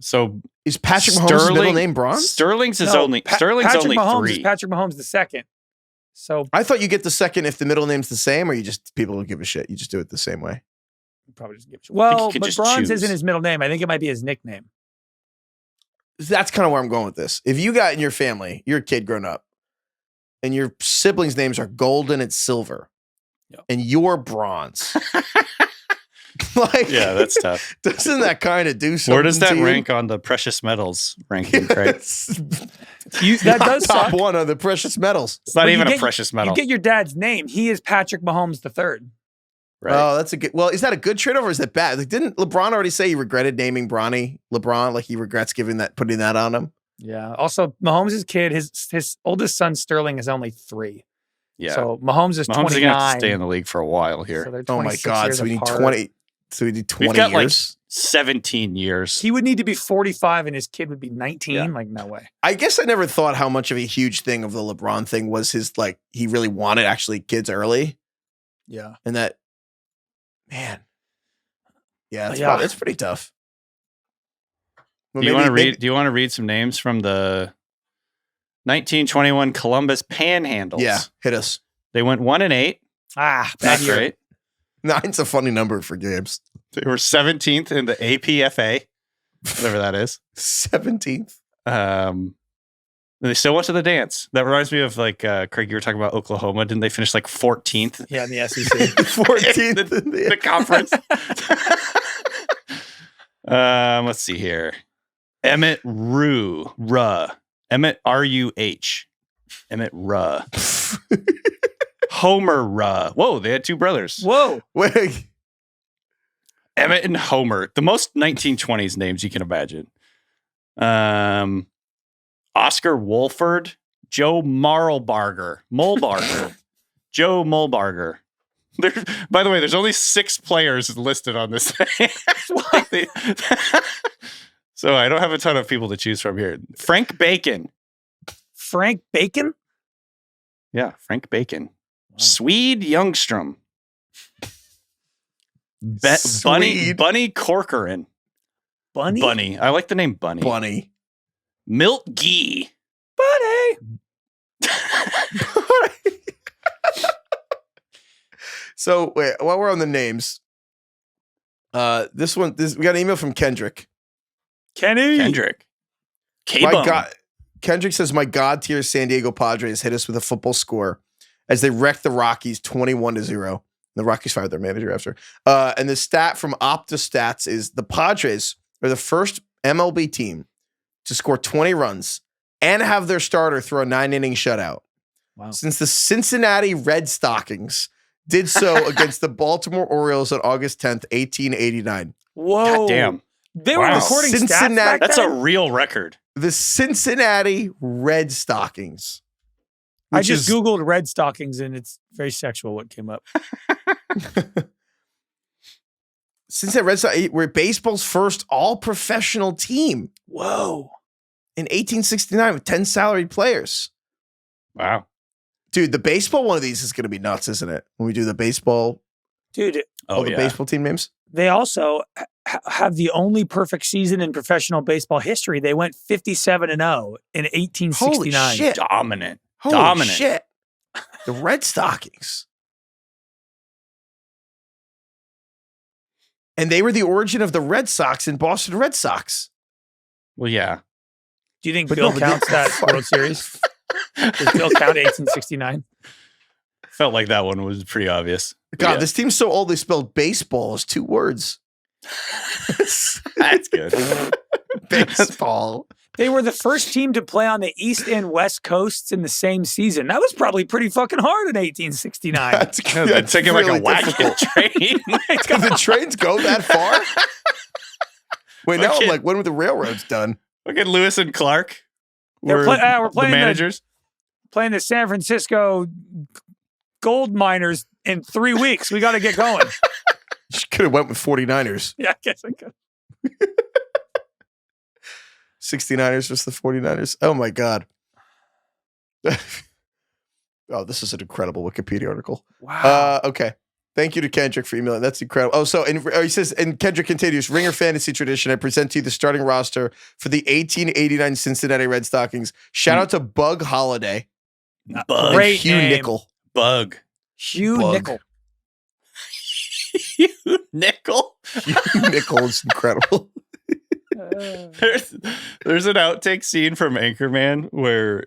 Speaker 3: So
Speaker 2: Is Patrick Mahomes' middle name Bronze?
Speaker 3: Sterling's
Speaker 4: No,
Speaker 3: only
Speaker 4: Patrick
Speaker 3: only
Speaker 4: Mahomes
Speaker 3: 3.
Speaker 4: is Patrick Mahomes the second. So
Speaker 2: I thought you get the second if the middle name's the same, or you just people don't give a shit. You just do it the same way.
Speaker 4: probably doesn't give a shit. Well,
Speaker 3: could
Speaker 4: but
Speaker 3: just
Speaker 4: Bronze
Speaker 3: choose.
Speaker 4: isn't his middle name. I think it might be his nickname.
Speaker 2: That's kind of where I'm going with this. If you got in your family, you're a kid grown up, and your siblings' names are Golden and Silver, and you're Bronze. Like,
Speaker 3: Yeah, that's tough.
Speaker 2: Doesn't that kind of do something?
Speaker 3: Where does that
Speaker 2: to you?
Speaker 3: rank on the precious metals ranking, Craig?
Speaker 4: That does
Speaker 2: top
Speaker 4: suck.
Speaker 2: one of the precious metals.
Speaker 3: It's not
Speaker 4: But
Speaker 3: even
Speaker 4: you
Speaker 3: a
Speaker 4: get-
Speaker 3: precious metal.
Speaker 4: You get your dad's name. He is Patrick Mahomes the third.
Speaker 3: Right.
Speaker 2: Oh, that's a good. Well, is that a good trade off or is that bad? Like, didn't LeBron already say he regretted naming Bronny LeBron? Like he regrets putting that on him.
Speaker 4: Yeah. Also, Mahomes' kid, his oldest son Sterling is only 3.
Speaker 3: yeah.
Speaker 4: So Mahomes is
Speaker 3: Mahomes is
Speaker 4: 29.
Speaker 3: going to have to stay in the league for a while here.
Speaker 4: So they're
Speaker 2: Oh my
Speaker 4: 26
Speaker 2: God!
Speaker 4: years
Speaker 2: So we need
Speaker 4: apart.
Speaker 2: 20. So we need 20
Speaker 3: We've got
Speaker 2: years.
Speaker 3: like 17 years.
Speaker 4: He would need to be 45 and his kid would be 19.
Speaker 3: Yeah.
Speaker 4: Like, no way.
Speaker 2: I guess I never thought how much of a huge thing of the LeBron thing was his like he really wanted actually kids early,
Speaker 4: Yeah.
Speaker 2: and that man, yeah,
Speaker 4: Yeah.
Speaker 2: it's pretty tough. Well,
Speaker 3: do you
Speaker 2: maybe-
Speaker 3: want to read?
Speaker 2: maybe-
Speaker 3: Do you want to read some names from the 1921 Columbus Panhandles?
Speaker 2: Yeah, hit us.
Speaker 3: They went 1-8.
Speaker 4: Ah, bad
Speaker 3: That's
Speaker 4: year.
Speaker 3: great.
Speaker 2: 9's a funny number for games.
Speaker 3: They were 17th in the APFA, whatever that is.
Speaker 2: 17th.
Speaker 3: And they still went to the dance. That reminds me of like Craig. You were talking about Oklahoma. Didn't they finish like 14th?
Speaker 4: Yeah, in the SEC.
Speaker 2: 14th. in
Speaker 3: The conference. Let's see here. Emmett Ruh. Emmett R-U-H. Emmett Ruh. Homer Ruh. Whoa, they had 2 brothers.
Speaker 4: Whoa.
Speaker 2: Wait.
Speaker 3: Emmett and Homer. The most 1920s names you can imagine. Oscar Wolford. Joe Mulbarger. Joe Mulbarger. By the way, there's only 6 players listed on this thing. So I don't have a ton of people to choose from here. Frank Bacon.
Speaker 4: Frank Bacon?
Speaker 3: Yeah, Frank Bacon.
Speaker 4: Wow.
Speaker 3: Swede Youngstrom.
Speaker 2: Swede.
Speaker 3: Bunny Corcoran.
Speaker 4: Bunny?
Speaker 3: I like the name Bunny.
Speaker 2: Bunny.
Speaker 3: Milt Gee.
Speaker 4: Bunny.
Speaker 2: So wait, while we're on the names, we got an email from Kendrick.
Speaker 4: Kenny.
Speaker 3: Kendrick.
Speaker 2: My
Speaker 3: K-Bone.
Speaker 2: God, Kendrick says, "My God tier San Diego Padres hit us with a football score as they wrecked the Rockies 21-0. The Rockies fired their manager after. And the stat from Opta Stats is the Padres are the first MLB team to score 20 runs and have their starter throw a 9-inning shutout
Speaker 4: Wow.
Speaker 2: since the Cincinnati Red Stockings did so against the Baltimore Orioles on August 10th, 1889.
Speaker 4: Whoa.
Speaker 3: God damn.
Speaker 4: They were
Speaker 3: Wow.
Speaker 4: recording stats
Speaker 2: Cincinnati-
Speaker 4: back
Speaker 3: That's a
Speaker 4: then?
Speaker 3: real record.
Speaker 2: The Cincinnati Red Stockings.
Speaker 4: I just Googled Red Stockings and it's very sexual what came up.
Speaker 2: Since that Red Sox, we're baseball's first all-professional team.
Speaker 4: Whoa.
Speaker 2: In 1869 with 10 salaried players.
Speaker 3: Wow.
Speaker 2: Dude, the baseball one of these is going to be nuts, isn't it? When we do the baseball.
Speaker 4: Dude.
Speaker 2: All the baseball team names.
Speaker 4: They also have the only perfect season in professional baseball history. They went 57-0 in 1869.
Speaker 2: Holy shit.
Speaker 3: Dominant.
Speaker 2: Holy shit. The Red Stockings. And they were the origin of the Red Sox in Boston Red Sox.
Speaker 3: Well, yeah.
Speaker 4: Do you think Bill counts that World Series? Does Bill count 1869?
Speaker 3: Felt like that one was pretty obvious.
Speaker 2: God, this team's so old they spelled baseball as 2 words.
Speaker 3: That's good.
Speaker 2: Baseball.
Speaker 4: They were the first team to play on the East and West Coasts in the same season. That was probably pretty fucking hard in 1869.
Speaker 2: That's
Speaker 3: taking
Speaker 2: really
Speaker 3: like a wagon train.
Speaker 2: Did the trains go that far? Wait, now I'm like, when were the railroads done?
Speaker 3: Look at Lewis and Clark.
Speaker 4: We're playing
Speaker 3: the managers.
Speaker 4: Playing the San Francisco gold miners in 3 weeks. We got to get going.
Speaker 2: You could have went with 49ers.
Speaker 4: Yeah, I guess I could.
Speaker 2: 69ers versus the 49ers. Oh, my God. Oh, this is an incredible Wikipedia article.
Speaker 4: Wow.
Speaker 2: Okay. Thank you to Kendrick for emailing. That's incredible. Oh, so he says, and Kendrick continues, Ringer Fantasy Tradition, I present to you the starting roster for the 1889 Cincinnati Red Stockings. Shout out to Bug Holiday.
Speaker 3: Bug.
Speaker 4: Great
Speaker 2: Hugh
Speaker 4: name.
Speaker 2: Nickel.
Speaker 3: Bug.
Speaker 4: Hugh
Speaker 2: Bug.
Speaker 4: Nickel.
Speaker 3: Hugh Nickel.
Speaker 2: Hugh Nickel is incredible.
Speaker 3: There's an outtake scene from Anchorman where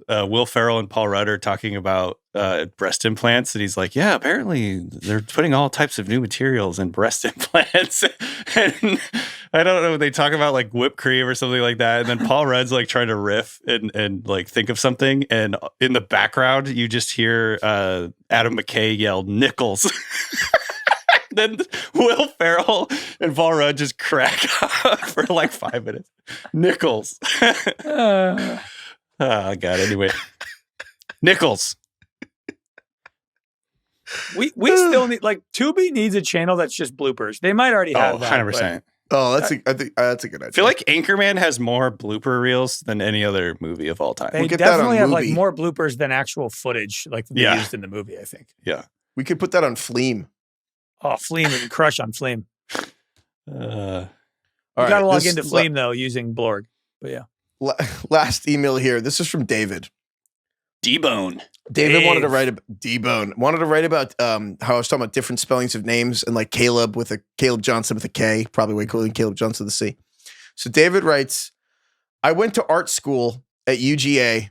Speaker 3: Will Ferrell and Paul Rudd are talking about breast implants, and he's like, yeah, apparently they're putting all types of new materials in breast implants. And I don't know, they talk about like whipped cream or something like that, and then Paul Rudd's like trying to riff and like think of something, and in the background you just hear Adam McKay yell Nichols. Then Will Ferrell and Paul Rudd just crack up for like 5 minutes. Nichols. Oh, God. Anyway. Nichols.
Speaker 4: We still need, like, Tubi needs a channel that's just bloopers. They might already have that.
Speaker 3: 100%.
Speaker 2: Oh, I think that's a good idea.
Speaker 3: I feel like Anchorman has more blooper reels than any other movie of all time.
Speaker 4: They
Speaker 2: We'll get that on
Speaker 4: definitely have like
Speaker 2: Mubi.
Speaker 4: more bloopers than actual footage like they used in the movie, I think.
Speaker 3: Yeah.
Speaker 2: We could put that on Fleam.
Speaker 4: Oh, Fleam and crush on Fleam.
Speaker 2: All
Speaker 4: You
Speaker 2: right,
Speaker 4: got to log
Speaker 2: this
Speaker 4: into Fleam, though, using Blorg. But yeah.
Speaker 2: Last email here. This is from David.
Speaker 3: D-Bone.
Speaker 2: David wanted to write about D-Bone. Wanted to write about how I was talking about different spellings of names and like Caleb Johnson with a K, probably way cooler than Caleb Johnson with a C. So David writes, I went to art school at UGA,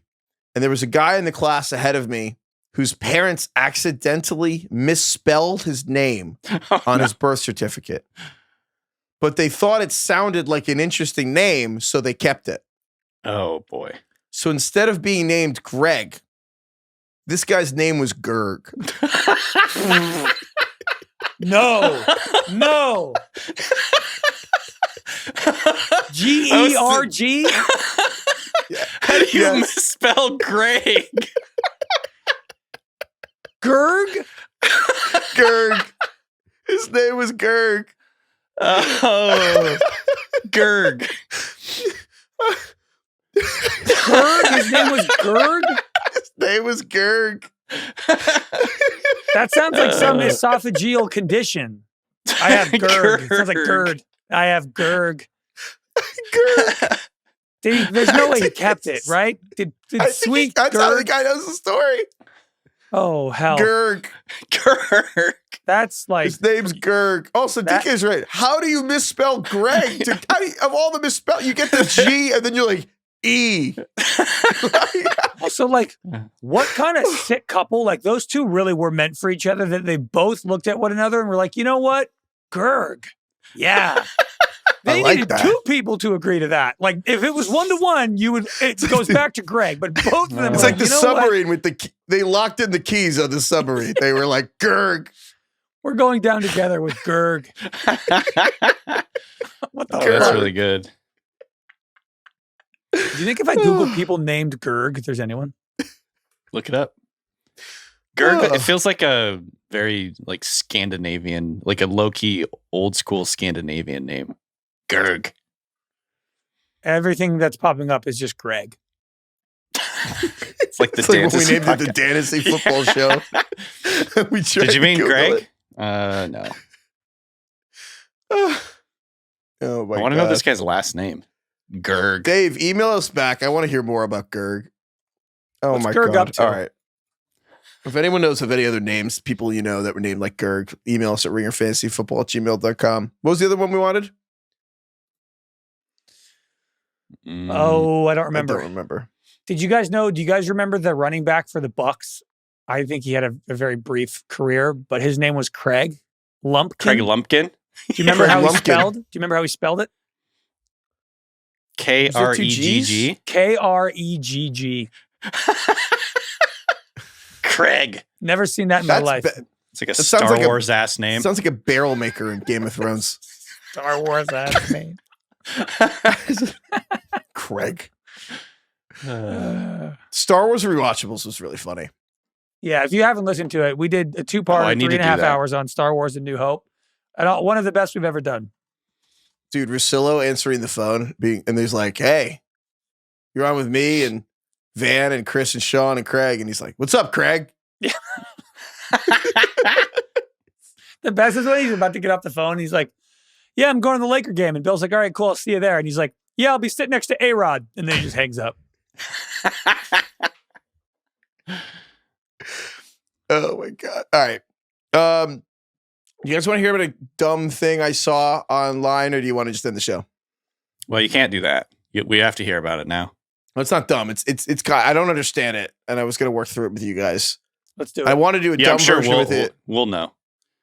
Speaker 2: and there was a guy in the class ahead of me whose parents accidentally misspelled his name on his birth certificate. But they thought it sounded like an interesting name, so they kept it.
Speaker 3: Oh, boy.
Speaker 2: So instead of being named Greg, this guy's name was Gerg.
Speaker 4: No. G-E-R-G?
Speaker 3: How do you misspell Greg?
Speaker 4: Gerg?
Speaker 2: Gerg. His name was Gerg.
Speaker 3: Oh. Gerg.
Speaker 4: Gerg? His name was Gerg?
Speaker 2: His name was Gerg.
Speaker 4: That sounds like some esophageal condition. I have Gerg. It sounds like GERD. I have Gerg.
Speaker 2: Gerg.
Speaker 4: There's no way he kept it, right? Did sweet
Speaker 2: That's how the
Speaker 4: Gerg?
Speaker 2: guy knows the story.
Speaker 4: Oh, hell.
Speaker 2: Gerg.
Speaker 3: Gerg.
Speaker 4: That's like...
Speaker 2: His name's Gerg. Also, DK's right. How do you misspell Greg? Of all the misspell, you get the G and then you're like, E.
Speaker 4: Also, like, what kind of sick couple? Like, those two really were meant for each other, that they both looked at one another and were like, you know what? Gerg. Yeah. They
Speaker 2: like
Speaker 4: needed
Speaker 2: that.
Speaker 4: 2 people to agree to that. Like, if it was 1-to-1, it goes back to Greg. But both of them
Speaker 2: It's
Speaker 4: were
Speaker 2: like the
Speaker 4: you know what?
Speaker 2: submarine with they locked in the keys on the submarine. They were like, Gerg.
Speaker 4: We're going down together with Gerg. What the
Speaker 3: Oh, that's
Speaker 4: fuck?
Speaker 3: really good.
Speaker 4: Do you think if I Google people named Gerg, if there's anyone?
Speaker 3: Look it up. Gerg,
Speaker 2: Oh.
Speaker 3: it feels like a very like Scandinavian, like a low-key old school Scandinavian name. Gerg.
Speaker 4: Everything that's popping up is just Greg.
Speaker 3: It's like the
Speaker 2: It's like when we
Speaker 3: Fantasy
Speaker 2: named it the
Speaker 3: podcast.
Speaker 2: Fantasy Football Show. We tried
Speaker 3: Did you
Speaker 2: to
Speaker 3: mean
Speaker 2: Google
Speaker 3: Greg?
Speaker 2: it.
Speaker 3: No.
Speaker 2: Oh my
Speaker 3: I want to
Speaker 2: God.
Speaker 3: know this guy's last name. Gerg.
Speaker 2: Dave, email us back. I want to hear more about Gerg. Oh
Speaker 4: What's
Speaker 2: my
Speaker 4: Gerg
Speaker 2: God.
Speaker 4: up to?
Speaker 2: All right. If anyone knows of any other names, people you know that were named like Gerg, email us at ringerfantasyfootball@gmail.com. What was the other one we wanted?
Speaker 4: Oh, I don't remember.
Speaker 2: I don't remember.
Speaker 4: Did you guys know? Do you guys remember the running back for the Bucks? I think he had a very brief career, but his name was Craig Lumpkin.
Speaker 3: Craig Lumpkin.
Speaker 4: Do you remember
Speaker 2: Craig
Speaker 4: how he
Speaker 2: Lumpkin.
Speaker 4: spelled? Do you remember how he spelled it?
Speaker 3: Kregg.
Speaker 4: Kregg.
Speaker 3: Craig.
Speaker 4: Never seen that in my
Speaker 2: That's
Speaker 4: life.
Speaker 3: It's like a
Speaker 2: That sounds
Speaker 3: Star
Speaker 2: like a-
Speaker 3: Wars ass name.
Speaker 2: Sounds like a barrel maker in Game of Thrones.
Speaker 4: Star Wars ass name.
Speaker 2: Craig. Star Wars Rewatchables was really funny.
Speaker 4: Yeah, if you haven't listened to it, we did a two-part,
Speaker 3: I need to do
Speaker 4: 3.5
Speaker 3: that.
Speaker 4: hours on Star Wars: A New Hope, and one of the best we've ever done.
Speaker 2: Dude, Russillo answering the phone, and he's like, "Hey, you're on with me and Van and Chris and Sean and Craig," and he's like, "What's up, Craig?"
Speaker 4: The best is when he's about to get off the phone. He's like, "Yeah, I'm going to the Laker game," and Bill's like, "All right, cool, I'll see you there." And he's like, "Yeah, I'll be sitting next to A-Rod," and then he just hangs up.
Speaker 2: Oh my God! All right, you guys want to hear about a dumb thing I saw online, or do you want to just end the show?
Speaker 3: Well, you can't do that. We have to hear about it now.
Speaker 2: Well, it's not dumb. It's I don't understand it, and I was going to work through it with you guys.
Speaker 4: Let's do
Speaker 2: I
Speaker 4: it.
Speaker 2: want to do a
Speaker 3: Yeah,
Speaker 2: dumb
Speaker 3: I'm sure
Speaker 2: version with it.
Speaker 3: we'll know.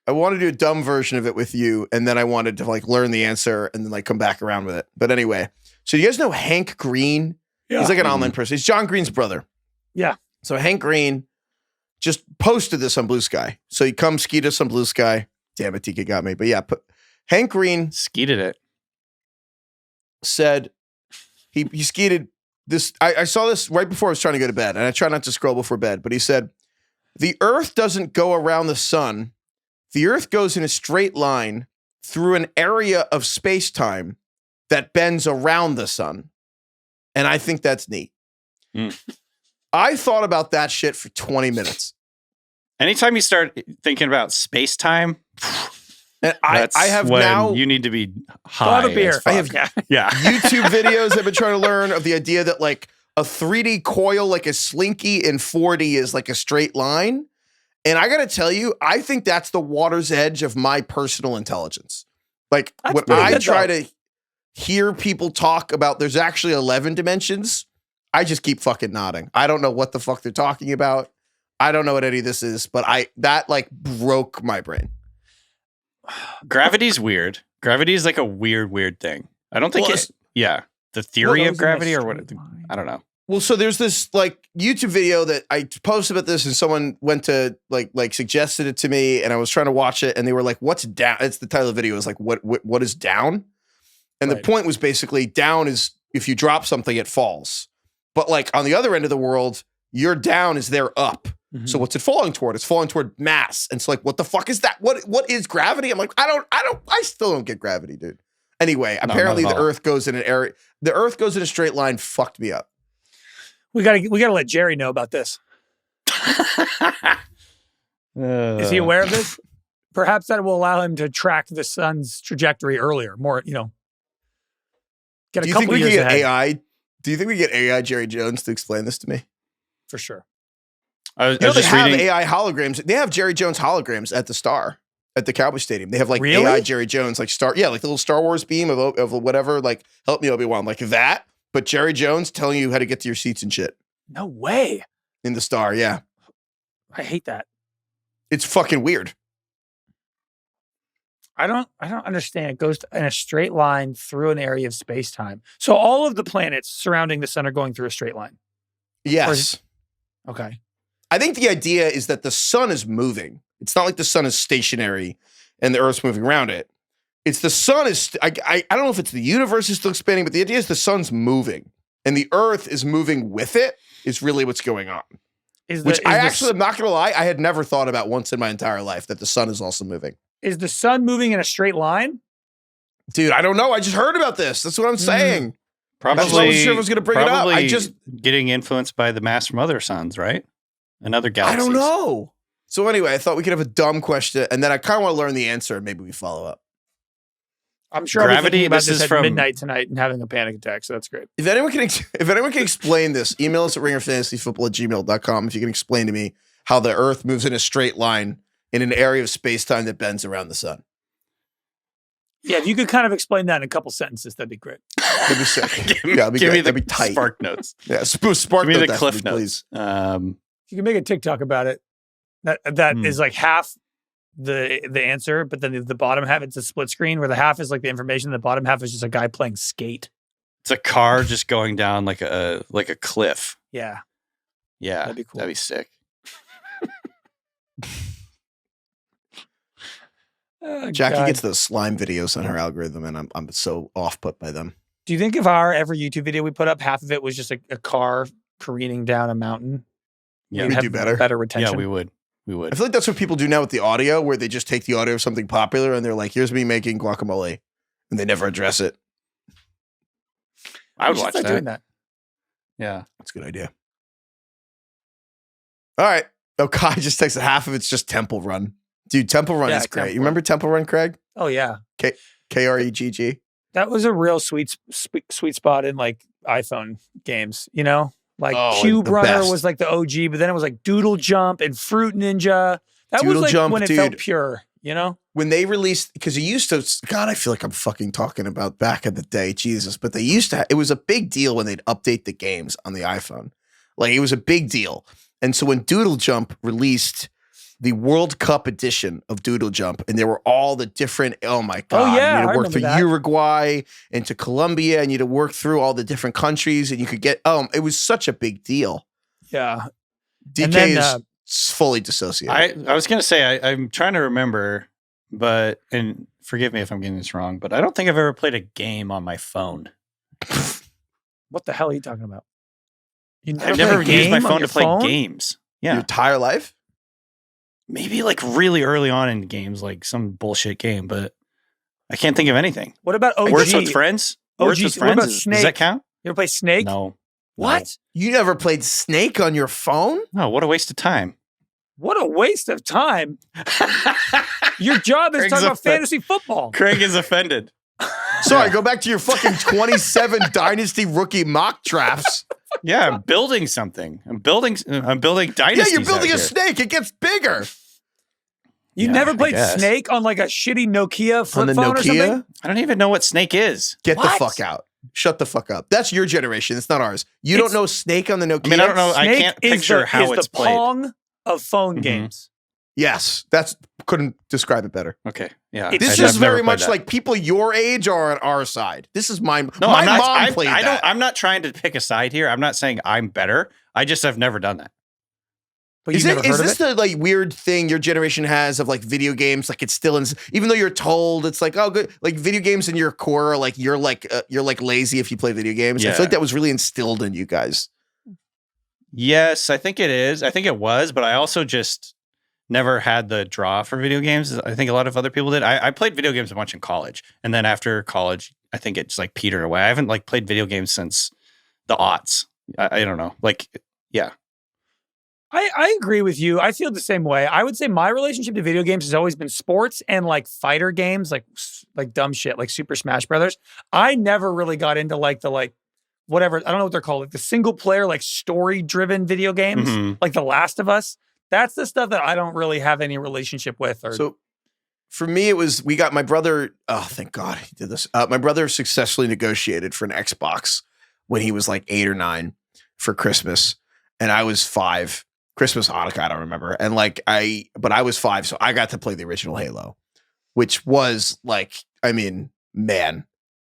Speaker 2: I want to do a dumb version of it with you, and then I wanted to like learn the answer and then like come back around with it. But anyway, so you guys know Hank Green?
Speaker 4: Yeah.
Speaker 2: He's like an
Speaker 3: Mhm.
Speaker 2: online person. He's John Green's brother.
Speaker 4: Yeah.
Speaker 2: So Hank Green just posted this on Blue Sky. So he comes ski us on Blue Sky. Damn it, TK got me. But yeah, Hank Green
Speaker 3: Skeeted it.
Speaker 2: said he skeeted this. I saw this right before I was trying to go to bed, and I try not to scroll before bed. But he said, "The Earth doesn't go around the sun. The Earth goes in a straight line through an area of space-time that bends around the sun." And I think that's neat.
Speaker 3: Mm.
Speaker 2: I thought about that shit for 20 minutes.
Speaker 3: Anytime you start thinking about space time,
Speaker 2: And
Speaker 3: that's
Speaker 2: I have
Speaker 3: when
Speaker 2: now
Speaker 3: you need to be
Speaker 4: I'll
Speaker 3: high.
Speaker 4: have a beer.
Speaker 3: as fuck. yeah.
Speaker 2: YouTube videos I've been trying to learn of the idea that like a 3D coil, like a slinky in 4D is like a straight line. And I got to tell you, I think that's the water's edge of my personal intelligence. Like
Speaker 4: That's
Speaker 2: when
Speaker 4: pretty
Speaker 2: I
Speaker 4: good,
Speaker 2: try
Speaker 4: though.
Speaker 2: to hear people talk about there's actually 11 dimensions, I just keep fucking nodding. I don't know what the fuck they're talking about. I don't know what any of this is, but that like broke my brain.
Speaker 3: Gravity's weird. Gravity is like a weird thing. I don't think
Speaker 2: Well,
Speaker 3: it's the theory
Speaker 4: Well,
Speaker 3: of
Speaker 4: those in a
Speaker 3: gravity or what
Speaker 4: straight line.
Speaker 3: I don't know.
Speaker 2: Well, so there's this like YouTube video that I posted about this, and someone went to like suggested it to me, and I was trying to watch it, and they were like, "What's down?" It's the title of the video is like, "What is down?" And
Speaker 4: Right.
Speaker 2: the point was basically down is if you drop something, it falls, but like on the other end of the world, your down is their up.
Speaker 4: Mhm.
Speaker 2: So what's it falling toward? It's falling toward mass, and it's like, what the fuck is that? What is gravity? I'm like, I still don't get gravity, dude. Anyway,
Speaker 3: No,
Speaker 2: apparently
Speaker 3: not at
Speaker 2: the
Speaker 3: all.
Speaker 2: Earth goes in an area. The Earth goes in a straight line. Fucked me up.
Speaker 4: We gotta let Jerry know about this. Is he aware of this? Perhaps that will allow him to track the sun's trajectory earlier. More, get
Speaker 2: Do
Speaker 4: a
Speaker 2: you think
Speaker 4: couple
Speaker 2: we can
Speaker 4: years
Speaker 2: get
Speaker 4: ahead
Speaker 2: AI? Do you think we get AI Jerry Jones to explain this to me?
Speaker 4: for sure.
Speaker 3: I was
Speaker 2: You know, they
Speaker 3: just
Speaker 2: have
Speaker 3: reading.
Speaker 2: AI holograms. They have Jerry Jones holograms at the Star, at the Cowboy Stadium. They have like
Speaker 4: Really?
Speaker 2: AI Jerry Jones, like like the little Star Wars beam of whatever, like help me Obi-Wan, like that. But Jerry Jones telling you how to get to your seats and shit
Speaker 4: No way.
Speaker 2: in the Star. Yeah,
Speaker 4: I hate that.
Speaker 2: it's fucking weird.
Speaker 4: I don't understand. It goes in a straight line through an area of space time. So all of the planets surrounding the sun are going through a straight line.
Speaker 2: Yes,
Speaker 4: Okay.
Speaker 2: I think the idea is that the sun is moving. It's not like the sun is stationary and the Earth's moving around it. It's the sun is. I don't know if it's the universe is still expanding, but the idea is the sun's moving and the Earth is moving with it. Is really what's going on. Which I actually am not going to lie, I had never thought about once in my entire life that the sun is also moving.
Speaker 4: Is the sun moving in a straight line?
Speaker 2: Dude, I don't know. I just heard about this. That's what I'm saying.
Speaker 3: Probably.
Speaker 2: That's why I wasn't sure if I was going to bring it up. I just
Speaker 3: getting influenced by the mass from other suns, right? Another galaxy.
Speaker 2: I don't know. So anyway, I thought we could have a dumb question, and then I kind of want to learn the answer, and maybe we follow up.
Speaker 4: I'm sure I'll be thinking about this at midnight tonight and having a panic attack, so that's great.
Speaker 2: If anyone can explain this, email us at ringerfantasyfootball@gmail.com if you can explain to me how the Earth moves in a straight line in an area of space-time that bends around the sun.
Speaker 4: Yeah, if you could kind of explain that in a couple sentences, that'd be great.
Speaker 2: That'd be sick.
Speaker 3: Give me the
Speaker 2: tight.
Speaker 3: Spark Notes.
Speaker 2: Yeah, spark
Speaker 3: Give me
Speaker 2: note
Speaker 3: the Cliff Notes.
Speaker 2: please.
Speaker 4: If you can make a TikTok about it, that is like half the answer, but then the bottom half, it's a split screen where the half is like the information, the bottom half is just a guy playing skate.
Speaker 3: It's a car just going down like a cliff.
Speaker 4: Yeah.
Speaker 3: Yeah.
Speaker 4: That'd be cool.
Speaker 3: That'd be sick.
Speaker 4: Oh,
Speaker 2: Jackie
Speaker 4: God.
Speaker 2: gets those slime videos on her algorithm, and I'm so off put by them.
Speaker 4: Do you think if our every YouTube video we put up, half of it was just a car careening down a mountain?
Speaker 3: Yeah,
Speaker 2: we'd
Speaker 4: have
Speaker 2: do better.
Speaker 4: Better retention.
Speaker 3: Yeah, we would.
Speaker 2: I feel like that's what people do now with the audio, where they just take the audio of something popular and they're like, here's me making guacamole, and they never address it.
Speaker 3: I would
Speaker 4: We should
Speaker 3: watch
Speaker 4: start
Speaker 3: that.
Speaker 4: doing that.
Speaker 3: Yeah.
Speaker 2: That's a good idea. All right. Oh, Kai just texted half of it's just Temple Run. Dude, Temple Run
Speaker 4: Yeah,
Speaker 2: is great.
Speaker 4: Temple
Speaker 2: You remember Temple Run, Craig?
Speaker 4: Oh yeah,
Speaker 2: KREGG?
Speaker 4: that was a real sweet spot in like iPhone games. You know, like
Speaker 2: Oh,
Speaker 4: Cube
Speaker 2: the
Speaker 4: Runner
Speaker 2: best.
Speaker 4: was like the OG, but then it was like Doodle Jump and Fruit Ninja. That
Speaker 2: Doodle
Speaker 4: was like
Speaker 2: Jump,
Speaker 4: when it
Speaker 2: dude.
Speaker 4: felt pure. You know.
Speaker 2: When they released, because it used to, God, I feel like I'm fucking talking about back in the day, Jesus. But they used to, it was a big deal when they'd update the games on the iPhone. Like, it was a big deal. And so when Doodle Jump released the World Cup edition of Doodle Jump, and there were all the different, oh my God,
Speaker 4: yeah,
Speaker 2: you
Speaker 4: I
Speaker 2: had to work
Speaker 4: remember
Speaker 2: through
Speaker 4: that.
Speaker 2: Uruguay and to Colombia, and you had to work through all the different countries, and you could get, it was such a big deal.
Speaker 4: Yeah.
Speaker 2: DK
Speaker 4: And then,
Speaker 2: is fully dissociated.
Speaker 3: I was going to say, I'm trying to remember, but, and forgive me if I'm getting this wrong, but I don't think I've ever played a game on my phone.
Speaker 4: What the hell are you talking about? You
Speaker 3: I've
Speaker 4: played
Speaker 3: never
Speaker 4: a
Speaker 3: used my
Speaker 4: game on
Speaker 3: phone to
Speaker 4: your
Speaker 3: play games.
Speaker 2: Your
Speaker 3: Yeah.
Speaker 2: entire life?
Speaker 3: Maybe like really early on in games, like some bullshit game, but I can't think of anything.
Speaker 4: What about OG?
Speaker 3: Words with Friends? Words
Speaker 4: OG
Speaker 3: with
Speaker 4: what
Speaker 3: Friends?
Speaker 4: about
Speaker 3: Does
Speaker 4: Snake?
Speaker 3: that count?
Speaker 4: You ever play Snake?
Speaker 3: No.
Speaker 4: What?
Speaker 2: You never played Snake on your phone?
Speaker 3: No, what a waste of time.
Speaker 4: What a waste of time. Your job is
Speaker 3: Craig's
Speaker 4: talking about
Speaker 3: offended.
Speaker 4: fantasy football.
Speaker 3: Craig is offended.
Speaker 2: Sorry, go back to your fucking 27 Dynasty rookie mock drafts.
Speaker 3: Yeah, I'm building something. I'm building
Speaker 2: Yeah,
Speaker 3: dynasties.
Speaker 2: you're building
Speaker 3: out
Speaker 2: a
Speaker 3: here.
Speaker 2: snake. It gets bigger.
Speaker 4: You
Speaker 3: Yeah,
Speaker 4: never
Speaker 3: I
Speaker 4: played
Speaker 3: guess.
Speaker 4: Snake on like a shitty Nokia flip
Speaker 2: On the
Speaker 4: phone or something?
Speaker 2: Nokia?
Speaker 3: I don't even know what Snake is.
Speaker 2: Get
Speaker 4: What?
Speaker 2: the fuck out. Shut the fuck up. That's your generation. It's not ours. You don't
Speaker 4: It's-
Speaker 2: know Snake on the Nokia?
Speaker 3: I mean, I don't know. I
Speaker 4: Snake
Speaker 3: can't
Speaker 4: is
Speaker 3: picture
Speaker 4: the,
Speaker 3: how
Speaker 4: is
Speaker 3: it's
Speaker 4: the
Speaker 3: played.
Speaker 4: Pong of phone
Speaker 3: Mhm.
Speaker 4: games.
Speaker 2: Yes. Couldn't describe it better.
Speaker 3: Okay. Yeah.
Speaker 2: This
Speaker 3: I've
Speaker 2: is
Speaker 3: never
Speaker 2: very
Speaker 3: played
Speaker 2: much
Speaker 3: that.
Speaker 2: like people your age are on our side. This is mine.
Speaker 3: No,
Speaker 2: my
Speaker 3: I'm not.
Speaker 2: mom played that.
Speaker 3: I'm not trying to pick a side here. I'm not saying I'm better. I just have never done that.
Speaker 4: But
Speaker 2: Is
Speaker 4: you've never heard of
Speaker 2: this
Speaker 4: it?
Speaker 2: the like weird thing your generation has of like video games? Like it's still in, even though you're told it's like, oh, good, like video games in your core are like you're like lazy if you play video games. I
Speaker 3: Yeah.
Speaker 2: feel like that was really instilled in you guys.
Speaker 3: Yes, I think it is. I think it was, but I also just never had the draw for video games. I think a lot of other people did. I played video games a bunch in college, and then after college, I think it's like petered away. I haven't like played video games since the aughts. I don't know. Like, yeah.
Speaker 4: I agree with you. I feel the same way. I would say my relationship to video games has always been sports and like fighter games, like dumb shit, like Super Smash Brothers. I never really got into like whatever, I don't know what they're called, like the single player, like story driven video games,
Speaker 3: Mhm.
Speaker 4: like The Last of Us. That's the stuff that I don't really have any relationship with. Or
Speaker 2: So for me, it was, we got my brother. Oh, thank God he did this. My brother successfully negotiated for an Xbox when he was like 8 or 9 for Christmas. And I was 5. Christmas, Hanukkah, I don't remember. And but I was 5, so I got to play the original Halo, which was like, I mean, man,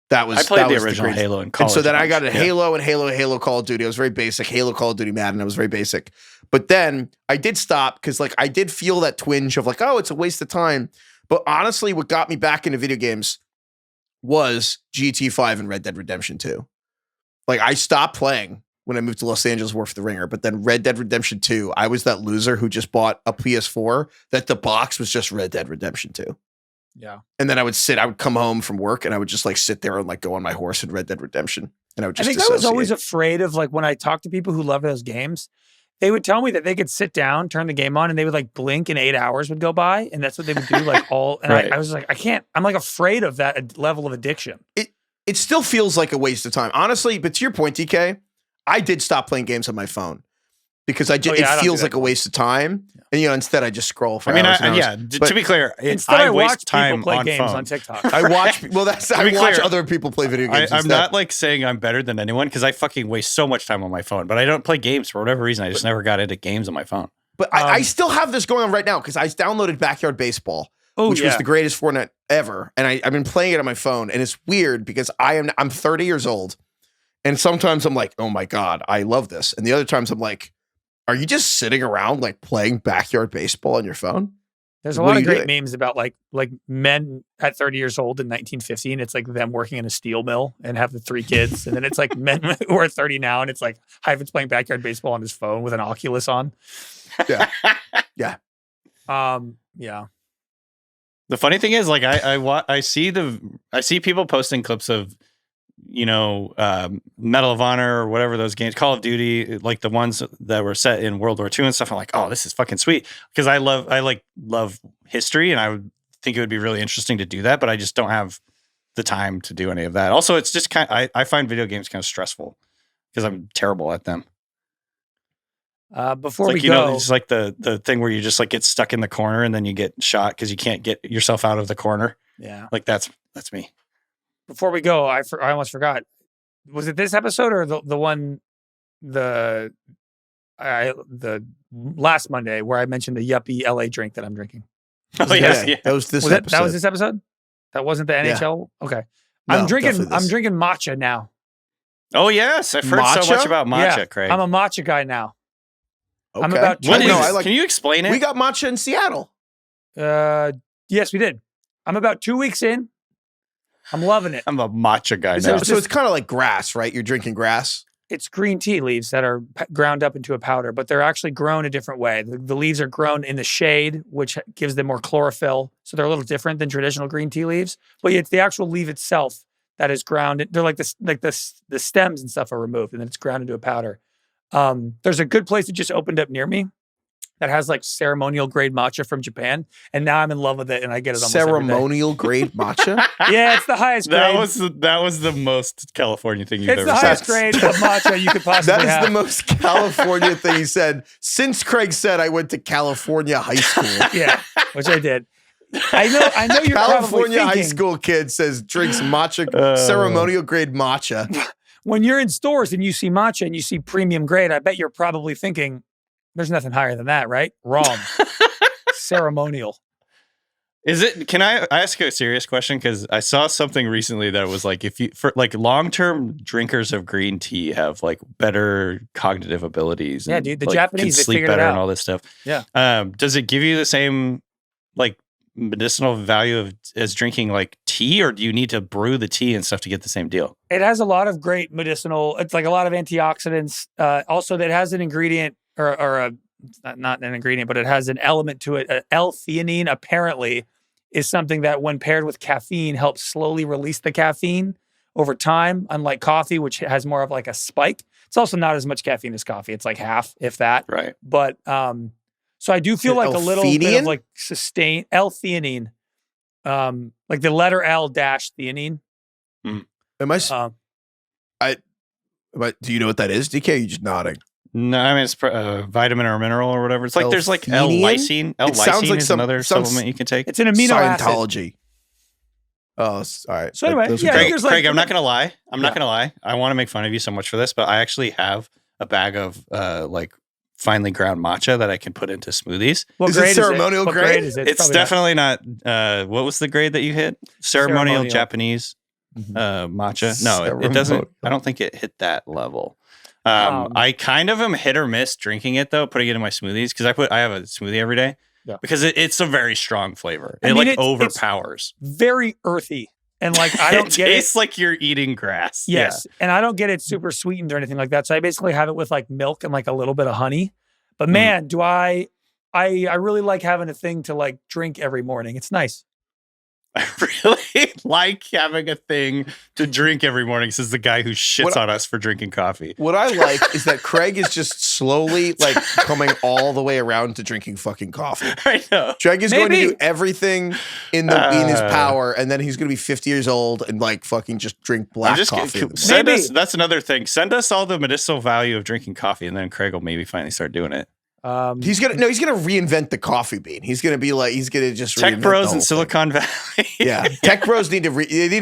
Speaker 2: that was
Speaker 3: I played
Speaker 2: that
Speaker 3: the
Speaker 2: was
Speaker 3: original
Speaker 2: greatest.
Speaker 3: Halo in college.
Speaker 2: And so then
Speaker 3: a
Speaker 2: I got a
Speaker 3: bunch. Yeah.
Speaker 2: Halo and Halo Call of Duty. I was very basic. Halo, Call of Duty, Madden. I was very basic. But then I did stop because like I did feel that twinge of like, oh, it's a waste of time. But honestly, what got me back into video games was GT5 and Red Dead Redemption 2. Like I stopped playing when I moved to Los Angeles, worked for the Ringer. But then Red Dead Redemption 2, I was that loser who just bought a PS4 that the box was just Red Dead Redemption 2.
Speaker 4: Yeah.
Speaker 2: And then I would come home from work and I would just like sit there and like go on my horse in Red Dead Redemption. And I would just
Speaker 4: I think I was always afraid of like when I talked to people who love those games, they would tell me that they could sit down, turn the game on, and they would like blink and 8 hours would go by. And that's what they would do like all. And
Speaker 3: Right.
Speaker 4: I was like, I can't, I'm like afraid of that level of addiction.
Speaker 2: It still feels like a waste of time. Honestly, but to your point, DK, I did stop playing games on my phone because it feels like a waste of time. And instead I just scroll for hours and hours.
Speaker 3: To be clear,
Speaker 4: Instead, I
Speaker 3: waste
Speaker 4: watch
Speaker 3: time
Speaker 4: people play
Speaker 3: on
Speaker 4: games
Speaker 3: phone.
Speaker 4: on TikTok.
Speaker 2: I watch other people play video games.
Speaker 3: I'm not like saying I'm better than anyone because I fucking waste so much time on my phone, but I don't play games for whatever reason. I just never got into games on my phone.
Speaker 2: But I still have this going on right now because I downloaded Backyard Baseball, which was the greatest Fortnite ever. And I've been playing it on my phone. And it's weird because I'm 30 years old. And sometimes I'm like, oh my God, I love this. And the other times I'm like, are you just sitting around like playing Backyard Baseball on your phone?
Speaker 4: There's a lot of great memes about like men at 30 years old in 1950, and it's like them working in a steel mill and have the 3 kids. And then it's like men who are 30 now, and it's like Heifetz playing Backyard Baseball on his phone with an Oculus on.
Speaker 2: Yeah. Yeah.
Speaker 4: Yeah.
Speaker 3: The funny thing is, like, I see people posting clips of, Medal of Honor or whatever those games, Call of Duty, like the ones that were set in World War II and stuff. I'm like, oh, this is fucking sweet because I love history and I would think it would be really interesting to do that, but I just don't have the time to do any of that. Also, it's just I find video games kind of stressful because I'm terrible at them.
Speaker 4: Before we go,
Speaker 3: it's like the thing where you just like get stuck in the corner and then you get shot because you can't get yourself out of the corner.
Speaker 4: Yeah,
Speaker 3: like that's me.
Speaker 4: Before we go, I almost forgot. Was it this episode or the last Monday where I mentioned the yuppie LA drink that I'm drinking?
Speaker 3: Oh yes, yeah.
Speaker 2: That was this episode.
Speaker 4: That was this episode? That wasn't the NHL? Yeah. Okay.
Speaker 2: No,
Speaker 4: I'm drinking matcha now.
Speaker 3: Oh yes, I've heard so much about matcha, Craig.
Speaker 4: I'm a matcha guy now.
Speaker 2: Okay.
Speaker 4: I'm about
Speaker 3: can you explain it?
Speaker 2: We got matcha in Seattle.
Speaker 4: Yes, we did. I'm about 2 weeks in. I'm loving it.
Speaker 3: I'm a matcha guy now.
Speaker 2: So it's kind of like grass, right? You're drinking grass.
Speaker 4: It's green tea leaves that are ground up into a powder, but they're actually grown a different way. The leaves are grown in the shade, which gives them more chlorophyll. So they're a little different than traditional green tea leaves. But it's the actual leaf itself that is ground. They're like this, the stems and stuff are removed, and then it's ground into a powder. There's a good place that just opened up near me that has like ceremonial grade matcha from Japan, and now I'm in love with it, and I get it almost
Speaker 2: ceremonial grade matcha.
Speaker 4: Yeah, it's the highest grade.
Speaker 3: That was the most California thing you've ever said.
Speaker 4: It's the highest grade of matcha you could possibly have.
Speaker 2: That is the most California thing he said since Craig said I went to California high school.
Speaker 4: Yeah, which I did. I know you're
Speaker 2: California
Speaker 4: high
Speaker 2: school kid says drinks matcha, ceremonial grade matcha.
Speaker 4: When you're in stores and you see matcha and you see premium grade, I bet you're probably thinking, there's nothing higher than that, right? Wrong. Ceremonial.
Speaker 3: Is it? Can I ask a serious question? Because I saw something recently that was like, for long-term drinkers of green tea have like better cognitive abilities.
Speaker 4: Yeah,
Speaker 3: and,
Speaker 4: dude. The
Speaker 3: like,
Speaker 4: Japanese
Speaker 3: can
Speaker 4: they
Speaker 3: sleep
Speaker 4: figured
Speaker 3: better
Speaker 4: it out.
Speaker 3: and all this stuff.
Speaker 4: Yeah.
Speaker 3: Does it give you the same like medicinal value as drinking like tea, or do you need to brew the tea and stuff to get the same deal? It
Speaker 4: has a lot of great medicinal. It's like a lot of antioxidants. Also, that has an ingredient or not an ingredient, but it has an element to it. L-theanine apparently is something that when paired with caffeine helps slowly release the caffeine over time, unlike coffee, which has more of like a spike. It's also not as much caffeine as coffee. It's like half, if that.
Speaker 3: Right.
Speaker 4: But so I do feel like a little bit of like sustain L-theanine, like the letter L dash theanine.
Speaker 2: Am but do you know what that is, DK? You just nodding.
Speaker 3: No, I mean it's a vitamin or a mineral or whatever. It's like there's like L-lysine. L-lysine is another supplement you can take.
Speaker 4: It's an amino
Speaker 2: Scientology.
Speaker 4: acid.
Speaker 2: Oh, all right.
Speaker 4: So anyway,
Speaker 3: Craig, I'm not gonna lie. I'm not gonna lie. I want to make fun of you so much for this, but I actually have a bag of like finely ground matcha that I can put into smoothies.
Speaker 2: What grade is it? Ceremonial grade?
Speaker 4: Is it?
Speaker 3: It's definitely not. What was the grade that you hit? Ceremonial Japanese matcha. No, it doesn't. I don't think it hit that level. I kind of am hit or miss drinking it though, putting it in my smoothies because I have a smoothie every day because it's a very strong flavor. It overpowers.
Speaker 4: Very earthy. And like, I don't
Speaker 3: it
Speaker 4: get
Speaker 3: tastes
Speaker 4: it.
Speaker 3: like you're eating grass.
Speaker 4: Yes. And I don't get it super sweetened or anything like that. So I basically have it with like milk and like a little bit of honey. But man, do I really like having a thing to like drink every morning. It's nice.
Speaker 3: I really like having a thing to drink every morning, says the guy who shits on us for drinking coffee.
Speaker 2: What I like is that Craig is just slowly like coming all the way around to drinking fucking coffee.
Speaker 3: I know.
Speaker 2: Craig is going to do everything in his power, and then he's going to be 50 years old and like fucking just drink black coffee.
Speaker 3: That's another thing. Send us all the medicinal value of drinking coffee, and then Craig will maybe finally start doing it.
Speaker 2: He's gonna reinvent the coffee bean. He's gonna just
Speaker 3: Tech Bros in Silicon Valley.
Speaker 2: Yeah, Tech Bros need to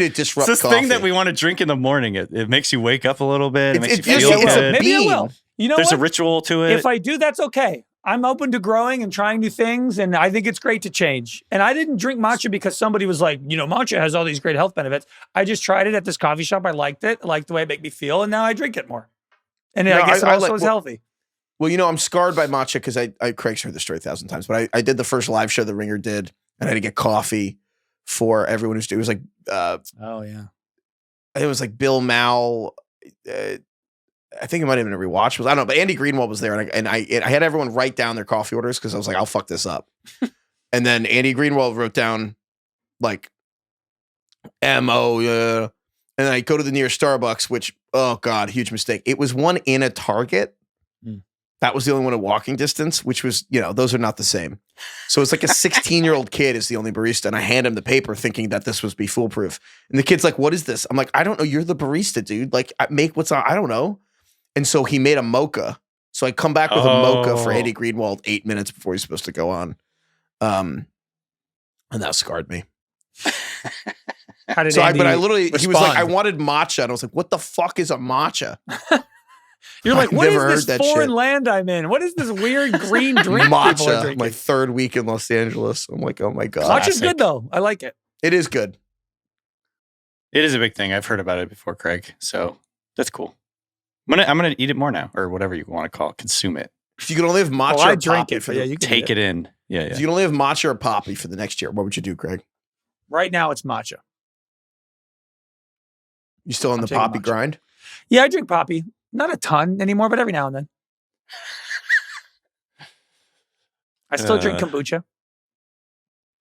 Speaker 2: disrupt.
Speaker 3: It's this thing that we want to drink in the morning. It makes you wake up a little bit. It makes you feel good.
Speaker 4: Maybe I will. You know,
Speaker 3: there's a ritual to it.
Speaker 4: If I do, that's okay. I'm open to growing and trying new things, and I think it's great to change. And I didn't drink matcha because somebody was like, matcha has all these great health benefits. I just tried it at this coffee shop. I liked it. I liked the way it made me feel, and now I drink it more. And I guess it also is healthy.
Speaker 2: Well, I'm scarred by matcha because Craig's heard the story 1,000 times, but I did the first live show the Ringer did, and I had to get coffee for everyone who's doing. It was like, it was like Bill Mal. I think it might have been a rewatch. I don't know, but Andy Greenwald was there, and I had everyone write down their coffee orders because I was like, I'll fuck this up. And then Andy Greenwald wrote down like M-O, and then I go to the nearest Starbucks, which, oh God, huge mistake. It was one in a Target. That was the only one at walking distance, which was, those are not the same. So it's like a 16-year-old kid is the only barista, and I hand him the paper thinking that this was be foolproof. And the kid's like, what is this? I'm like, I don't know. You're the barista, dude. Like, make what's on. I don't know. And so he made a mocha. So I come back with a mocha for Andy Greenwald 8 minutes before he's supposed to go on. And that scarred me.
Speaker 4: How did
Speaker 2: he was
Speaker 4: respond?
Speaker 2: like, I wanted matcha. And I was like, what the fuck is a matcha?
Speaker 4: You're like, what is this foreign land I'm in? What is this weird green drink people are drinking?
Speaker 2: My third week in Los Angeles. I'm like, oh my God.
Speaker 4: Matcha's good though. I like it.
Speaker 2: It is good.
Speaker 3: It is a big thing. I've heard about it before, Craig. So that's cool. I'm gonna eat it more now, or whatever you want to call it. Consume it.
Speaker 2: If you could only have matcha
Speaker 4: I
Speaker 2: or
Speaker 4: drink
Speaker 2: poppy
Speaker 4: it, but yeah, you can
Speaker 3: take it in. Yeah.
Speaker 2: If you can only have matcha or poppy for the next year, what would you do, Craig?
Speaker 4: Right now, it's matcha.
Speaker 2: You still on the poppy grind?
Speaker 4: Yeah, I drink poppy. Not a ton anymore, but every now and then. I still drink kombucha.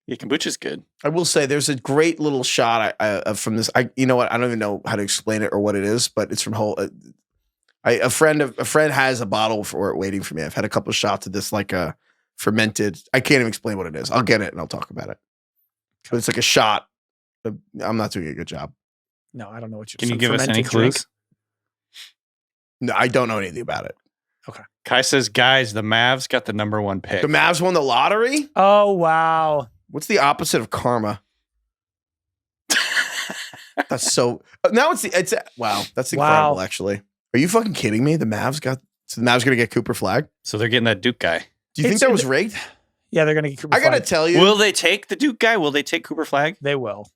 Speaker 3: Yeah, kombucha's good. I
Speaker 2: will say there's a great little shot from this. You know what? I don't even know how to explain it or what it is, but it's from a friend has a bottle for it waiting for me. I've had a couple of shots of this, like a fermented. I can't even explain what it is. I'll get it and I'll talk about it. But it's like a shot. I'm not doing a good job.
Speaker 4: No, I don't know what you're.
Speaker 3: Can you give us any clues?
Speaker 2: No, I don't know anything about it.
Speaker 4: Okay.
Speaker 3: Kai says, guys, the Mavs got the #1 pick.
Speaker 2: The Mavs won the lottery?
Speaker 4: Oh, wow.
Speaker 2: What's the opposite of karma? That's so. Now it's wow. That's incredible, actually. Are you fucking kidding me? The Mavs going to get Cooper Flagg?
Speaker 3: So they're getting that Duke guy.
Speaker 2: Do you think that was rigged?
Speaker 4: Yeah, they're going to get Cooper Flagg.
Speaker 2: I got to tell you.
Speaker 3: Will they take the Duke guy? Will they take Cooper Flagg?
Speaker 4: They will.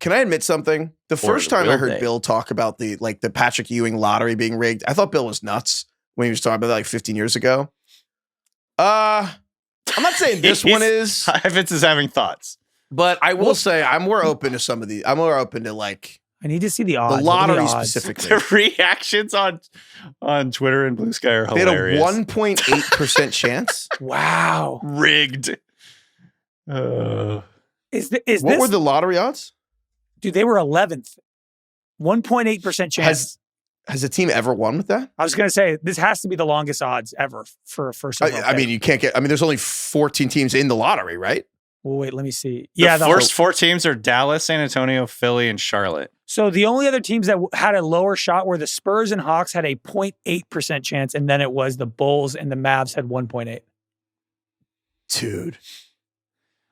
Speaker 2: Can I admit something? The first time I heard Bill talk about the Patrick Ewing lottery being rigged, I thought Bill was nuts when he was talking about that like 15 years ago. I'm not saying this one is.
Speaker 3: Heifetz is having thoughts.
Speaker 2: But I will say I'm more open to some of these. I'm more open to like.
Speaker 4: I need to see the odds.
Speaker 2: The lottery specifically.
Speaker 3: The reactions on Twitter and Blue Sky are hilarious.
Speaker 2: They had a 1.8% chance.
Speaker 4: Wow.
Speaker 3: Rigged.
Speaker 2: What were the lottery odds?
Speaker 4: Dude, they were 11th. 1.8% chance.
Speaker 2: Has a team ever won with that?
Speaker 4: I was going to say, this has to be the longest odds ever for a first overall pick.
Speaker 2: I mean, you can't get. I mean, there's only 14 teams in the lottery, right?
Speaker 4: Well, wait, let me see.
Speaker 3: The first 4 teams are Dallas, San Antonio, Philly, and Charlotte.
Speaker 4: So the only other teams that had a lower shot were the Spurs and Hawks had a 0.8% chance, and then it was the Bulls and the Mavs had 1.8.
Speaker 2: Dude.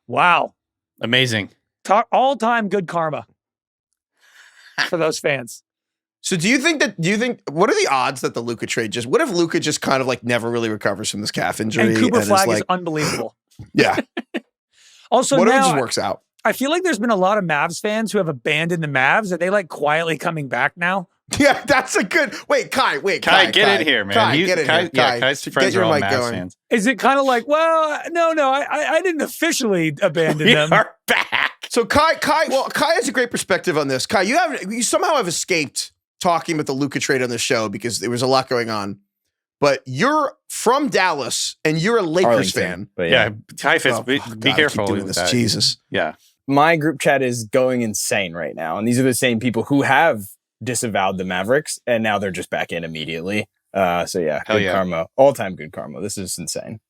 Speaker 4: Wow.
Speaker 3: Amazing.
Speaker 4: All-time good karma for those fans.
Speaker 2: So do you think what are the odds that the Luka trade what if Luka just kind of like never really recovers from this calf injury?
Speaker 4: And Cooper Flagg is unbelievable.
Speaker 2: Yeah.
Speaker 4: Also,
Speaker 2: what if it
Speaker 4: now,
Speaker 2: just works out?
Speaker 4: I feel like there's been a lot of Mavs fans who have abandoned the Mavs. Are they like quietly coming back now?
Speaker 2: Yeah, that's a good.
Speaker 3: Kai, get in here, man.
Speaker 2: Kai, get in here.
Speaker 3: Yeah, Kai's friends are all Mavs fans.
Speaker 4: Is it kind of like, well, no, I didn't officially abandon them.
Speaker 3: We are back.
Speaker 2: So Kai has a great perspective on this. Kai, you somehow have escaped talking about the Luka trade on the show because there was a lot going on. But you're from Dallas and you're a Lakers
Speaker 5: Arlington,
Speaker 2: fan.
Speaker 5: But
Speaker 3: Yeah, Heifetz, be
Speaker 2: God,
Speaker 3: careful
Speaker 2: I keep doing
Speaker 3: with
Speaker 2: this.
Speaker 3: that.
Speaker 2: Jesus.
Speaker 3: Yeah.
Speaker 5: My group chat is going insane right now. And these are the same people who have disavowed the Mavericks and now they're just back in immediately. So yeah,
Speaker 3: Hell
Speaker 5: good
Speaker 3: yeah.
Speaker 5: karma. All-time good karma. This is insane.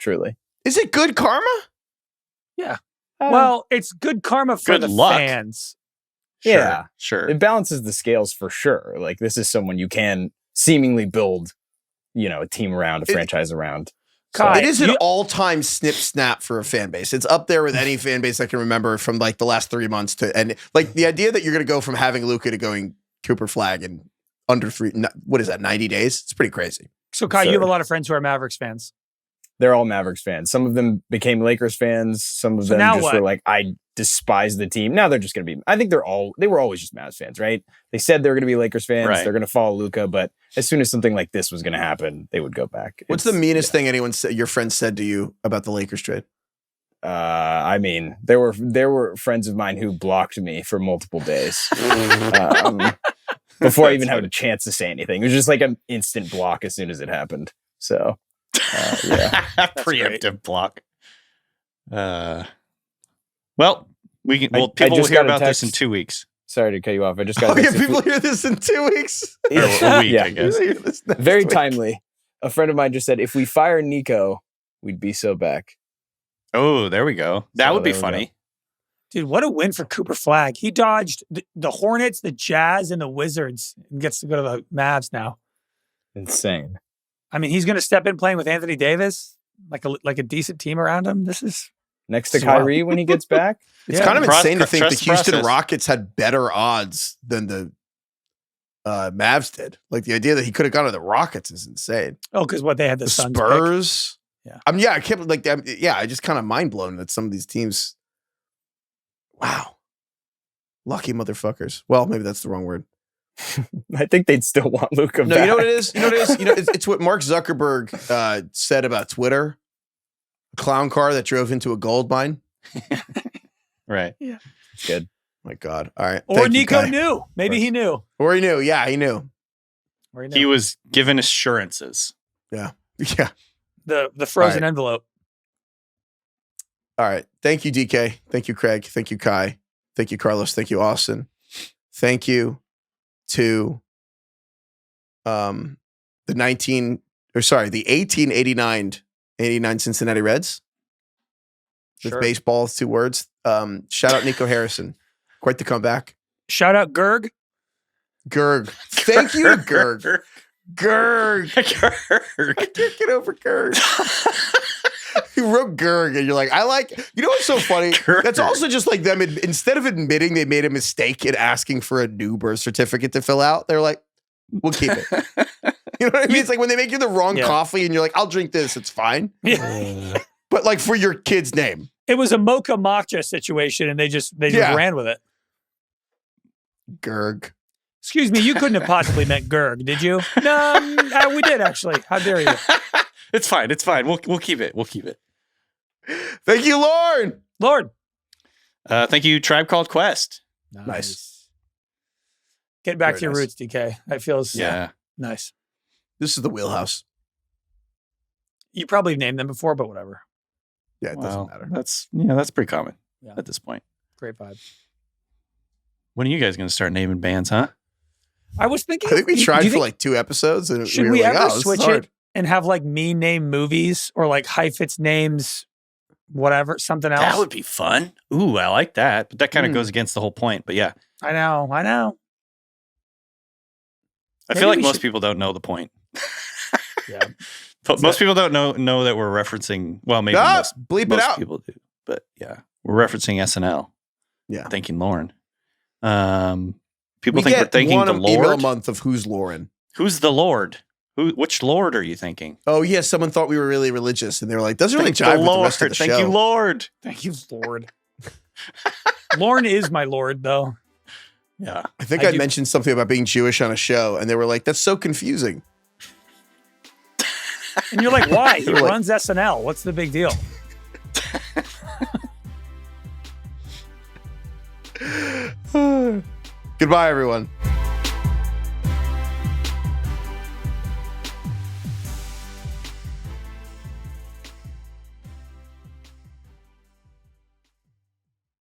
Speaker 5: Truly.
Speaker 2: Is it good karma?
Speaker 4: Well, it's good karma for
Speaker 3: Good
Speaker 4: the
Speaker 3: luck.
Speaker 4: fans.
Speaker 5: Yeah.
Speaker 3: Sure.
Speaker 5: It balances the scales for sure. Like this is someone you can seemingly build, a team around, a franchise around.
Speaker 4: Kai,
Speaker 2: It is an all-time snip snap for a fan base. It's up there with any fan base I can remember from like the last 3 months and like the idea that you're going to go from having Luka to going Cooper Flag in under 90 days? It's pretty crazy.
Speaker 4: So Kai, you have a
Speaker 5: Absurd.
Speaker 4: lot of friends who are Mavericks fans.
Speaker 5: They're all Mavericks fans. Some of them became Lakers fans. Some of
Speaker 4: So
Speaker 5: them
Speaker 4: now
Speaker 5: just
Speaker 4: what?
Speaker 5: were like, I despise the team. Now they're just going to be, I think they were always just Mavs fans, right? They said they were going to be Lakers fans.
Speaker 3: Right.
Speaker 5: They're going to follow Luka. But as soon as something like this was going to happen, they would go back.
Speaker 2: What's the meanest thing your friends said to you about the Lakers trade?
Speaker 5: I mean, there were friends of mine who blocked me for multiple days before I even had a chance to say anything. It was just like an instant block as soon as it happened. So, yeah.
Speaker 3: Preemptive block. Well, people will
Speaker 5: just
Speaker 3: hear
Speaker 5: got a
Speaker 3: about this in
Speaker 5: text.
Speaker 3: 2 weeks.
Speaker 5: Sorry to cut you off. I just got
Speaker 2: Okay,
Speaker 5: a text.
Speaker 2: people hear this in 2 weeks.
Speaker 3: Or a week, I guess.
Speaker 2: Hear this next
Speaker 5: Very
Speaker 2: week.
Speaker 5: timely. A friend of mine just said, if we fire Nico, we'd be so back.
Speaker 3: Oh, there we go. That
Speaker 5: So
Speaker 3: would be
Speaker 5: there we
Speaker 3: funny.
Speaker 4: Dude, what a win for Cooper Flag. He dodged the Hornets, the Jazz, and the Wizards and gets to go to the Mavs now.
Speaker 5: Insane.
Speaker 4: I mean, he's going to step in playing with Anthony Davis, like a decent team around him. This is
Speaker 5: Next to
Speaker 4: Swell.
Speaker 5: Kyrie when he gets back.
Speaker 2: It's
Speaker 4: Yeah.
Speaker 2: kind of insane to think the
Speaker 3: Trust the
Speaker 2: Houston
Speaker 3: process.
Speaker 2: Rockets had better odds than the Mavs did. Like the idea that he could have gone to the Rockets is insane.
Speaker 4: because what they had the
Speaker 2: The
Speaker 4: Suns pick.
Speaker 2: Spurs.
Speaker 4: Yeah.
Speaker 2: I can't like. I just kind of mind blown that some of these teams. Wow, lucky motherfuckers. Well, maybe that's the wrong word.
Speaker 5: I think they'd still want Luka
Speaker 2: No,
Speaker 5: back.
Speaker 2: you know what it is. It's what Mark Zuckerberg said about Twitter. A clown car that drove into a gold mine.
Speaker 3: Right.
Speaker 5: Good.
Speaker 2: My God. All right.
Speaker 4: Or
Speaker 2: Thank you,
Speaker 4: Nico
Speaker 2: Kai.
Speaker 4: knew. Maybe he knew.
Speaker 2: Or he knew. Yeah, he knew.
Speaker 4: Or he knew.
Speaker 3: He was given assurances.
Speaker 2: Yeah.
Speaker 4: the frozen
Speaker 2: All right.
Speaker 4: envelope.
Speaker 2: All right. Thank you, DK. Thank you, Craig. Thank you, Kai. Thank you, Carlos. Thank you, Austin. Thank you to the 1889 Cincinnati Reds. With
Speaker 4: Sure.
Speaker 2: baseball, 2 words. Shout out Nico Harrison. Quite the comeback.
Speaker 4: Shout out Gerg.
Speaker 2: Gerg. Thank you, Gerg. Gerg.
Speaker 3: Gerg.
Speaker 2: I can't get over Gerg. He wrote Gerg, and you're like, you know what's so funny?
Speaker 3: Gerg.
Speaker 2: That's also just like them, instead of admitting they made a mistake in asking for a new birth certificate to fill out, they're like, we'll keep it. You know what I mean? It's like when they make you the wrong
Speaker 4: Yeah.
Speaker 2: coffee and you're like, I'll drink this, it's fine. But like for your kid's name.
Speaker 4: It was a mocha matcha situation, and they just
Speaker 2: Yeah.
Speaker 4: ran with it.
Speaker 2: Gerg.
Speaker 4: Excuse me, you couldn't have possibly meant Gerg, did you? No, we did actually. How dare you?
Speaker 3: It's fine. It's fine. We'll keep it. We'll keep it.
Speaker 2: Thank you, Lauren.
Speaker 4: Lord.
Speaker 3: Thank you, Tribe Called Quest.
Speaker 2: Nice.
Speaker 4: Get back
Speaker 2: Very
Speaker 4: to your
Speaker 2: nice.
Speaker 4: roots, DK. That feels
Speaker 3: Yeah.
Speaker 4: nice.
Speaker 2: This is the wheelhouse.
Speaker 4: You probably named them before, but whatever.
Speaker 2: Yeah, it
Speaker 3: Well,
Speaker 2: doesn't matter.
Speaker 3: that's pretty common
Speaker 4: Yeah.
Speaker 3: at this point.
Speaker 4: Great vibe.
Speaker 3: When are you guys going to start naming bands, huh?
Speaker 4: I was thinking.
Speaker 2: I think we
Speaker 4: do you
Speaker 2: tried for
Speaker 4: think-
Speaker 2: like 2 episodes, and
Speaker 4: Should
Speaker 2: we were
Speaker 4: we
Speaker 2: like,
Speaker 4: ever
Speaker 2: oh, this is
Speaker 4: switch
Speaker 2: hard.
Speaker 4: it and have like me name movies or like Heifetz names, whatever, something else?
Speaker 3: That would be fun. Ooh, I like that. But that kind of
Speaker 2: Hmm.
Speaker 3: goes against the whole point. But yeah,
Speaker 4: I know.
Speaker 3: I
Speaker 4: Maybe
Speaker 3: feel like
Speaker 4: we
Speaker 3: most
Speaker 4: should-
Speaker 3: people don't know the point.
Speaker 4: Yeah.
Speaker 3: But most people don't know that we're referencing. Well, maybe
Speaker 2: Ah,
Speaker 3: most,
Speaker 2: bleep it
Speaker 3: most
Speaker 2: out.
Speaker 3: people do. But yeah, we're referencing SNL.
Speaker 2: Yeah.
Speaker 3: Thanking Lauren. People
Speaker 2: We
Speaker 3: think we're
Speaker 2: get
Speaker 3: thanking
Speaker 2: one
Speaker 3: the
Speaker 2: email a
Speaker 3: Lord.
Speaker 2: month of who's Lauren.
Speaker 3: Who's the Lord? Which Lord are you thinking?
Speaker 2: Oh, yeah, someone thought we were really religious, and they were like, doesn't really
Speaker 3: Thank
Speaker 2: jive
Speaker 3: the
Speaker 2: with the
Speaker 3: Lord.
Speaker 2: rest of the
Speaker 3: Thank
Speaker 2: show.
Speaker 3: you, Lord.
Speaker 4: Thank you, Lord. Lorne is my Lord, though.
Speaker 3: Yeah.
Speaker 2: I think
Speaker 4: I
Speaker 2: I
Speaker 4: do-
Speaker 2: mentioned something about being Jewish on a show, and they were like, that's so confusing.
Speaker 4: And you're like, why? He
Speaker 2: You're like-
Speaker 4: runs SNL. What's the big deal?
Speaker 2: Goodbye, everyone.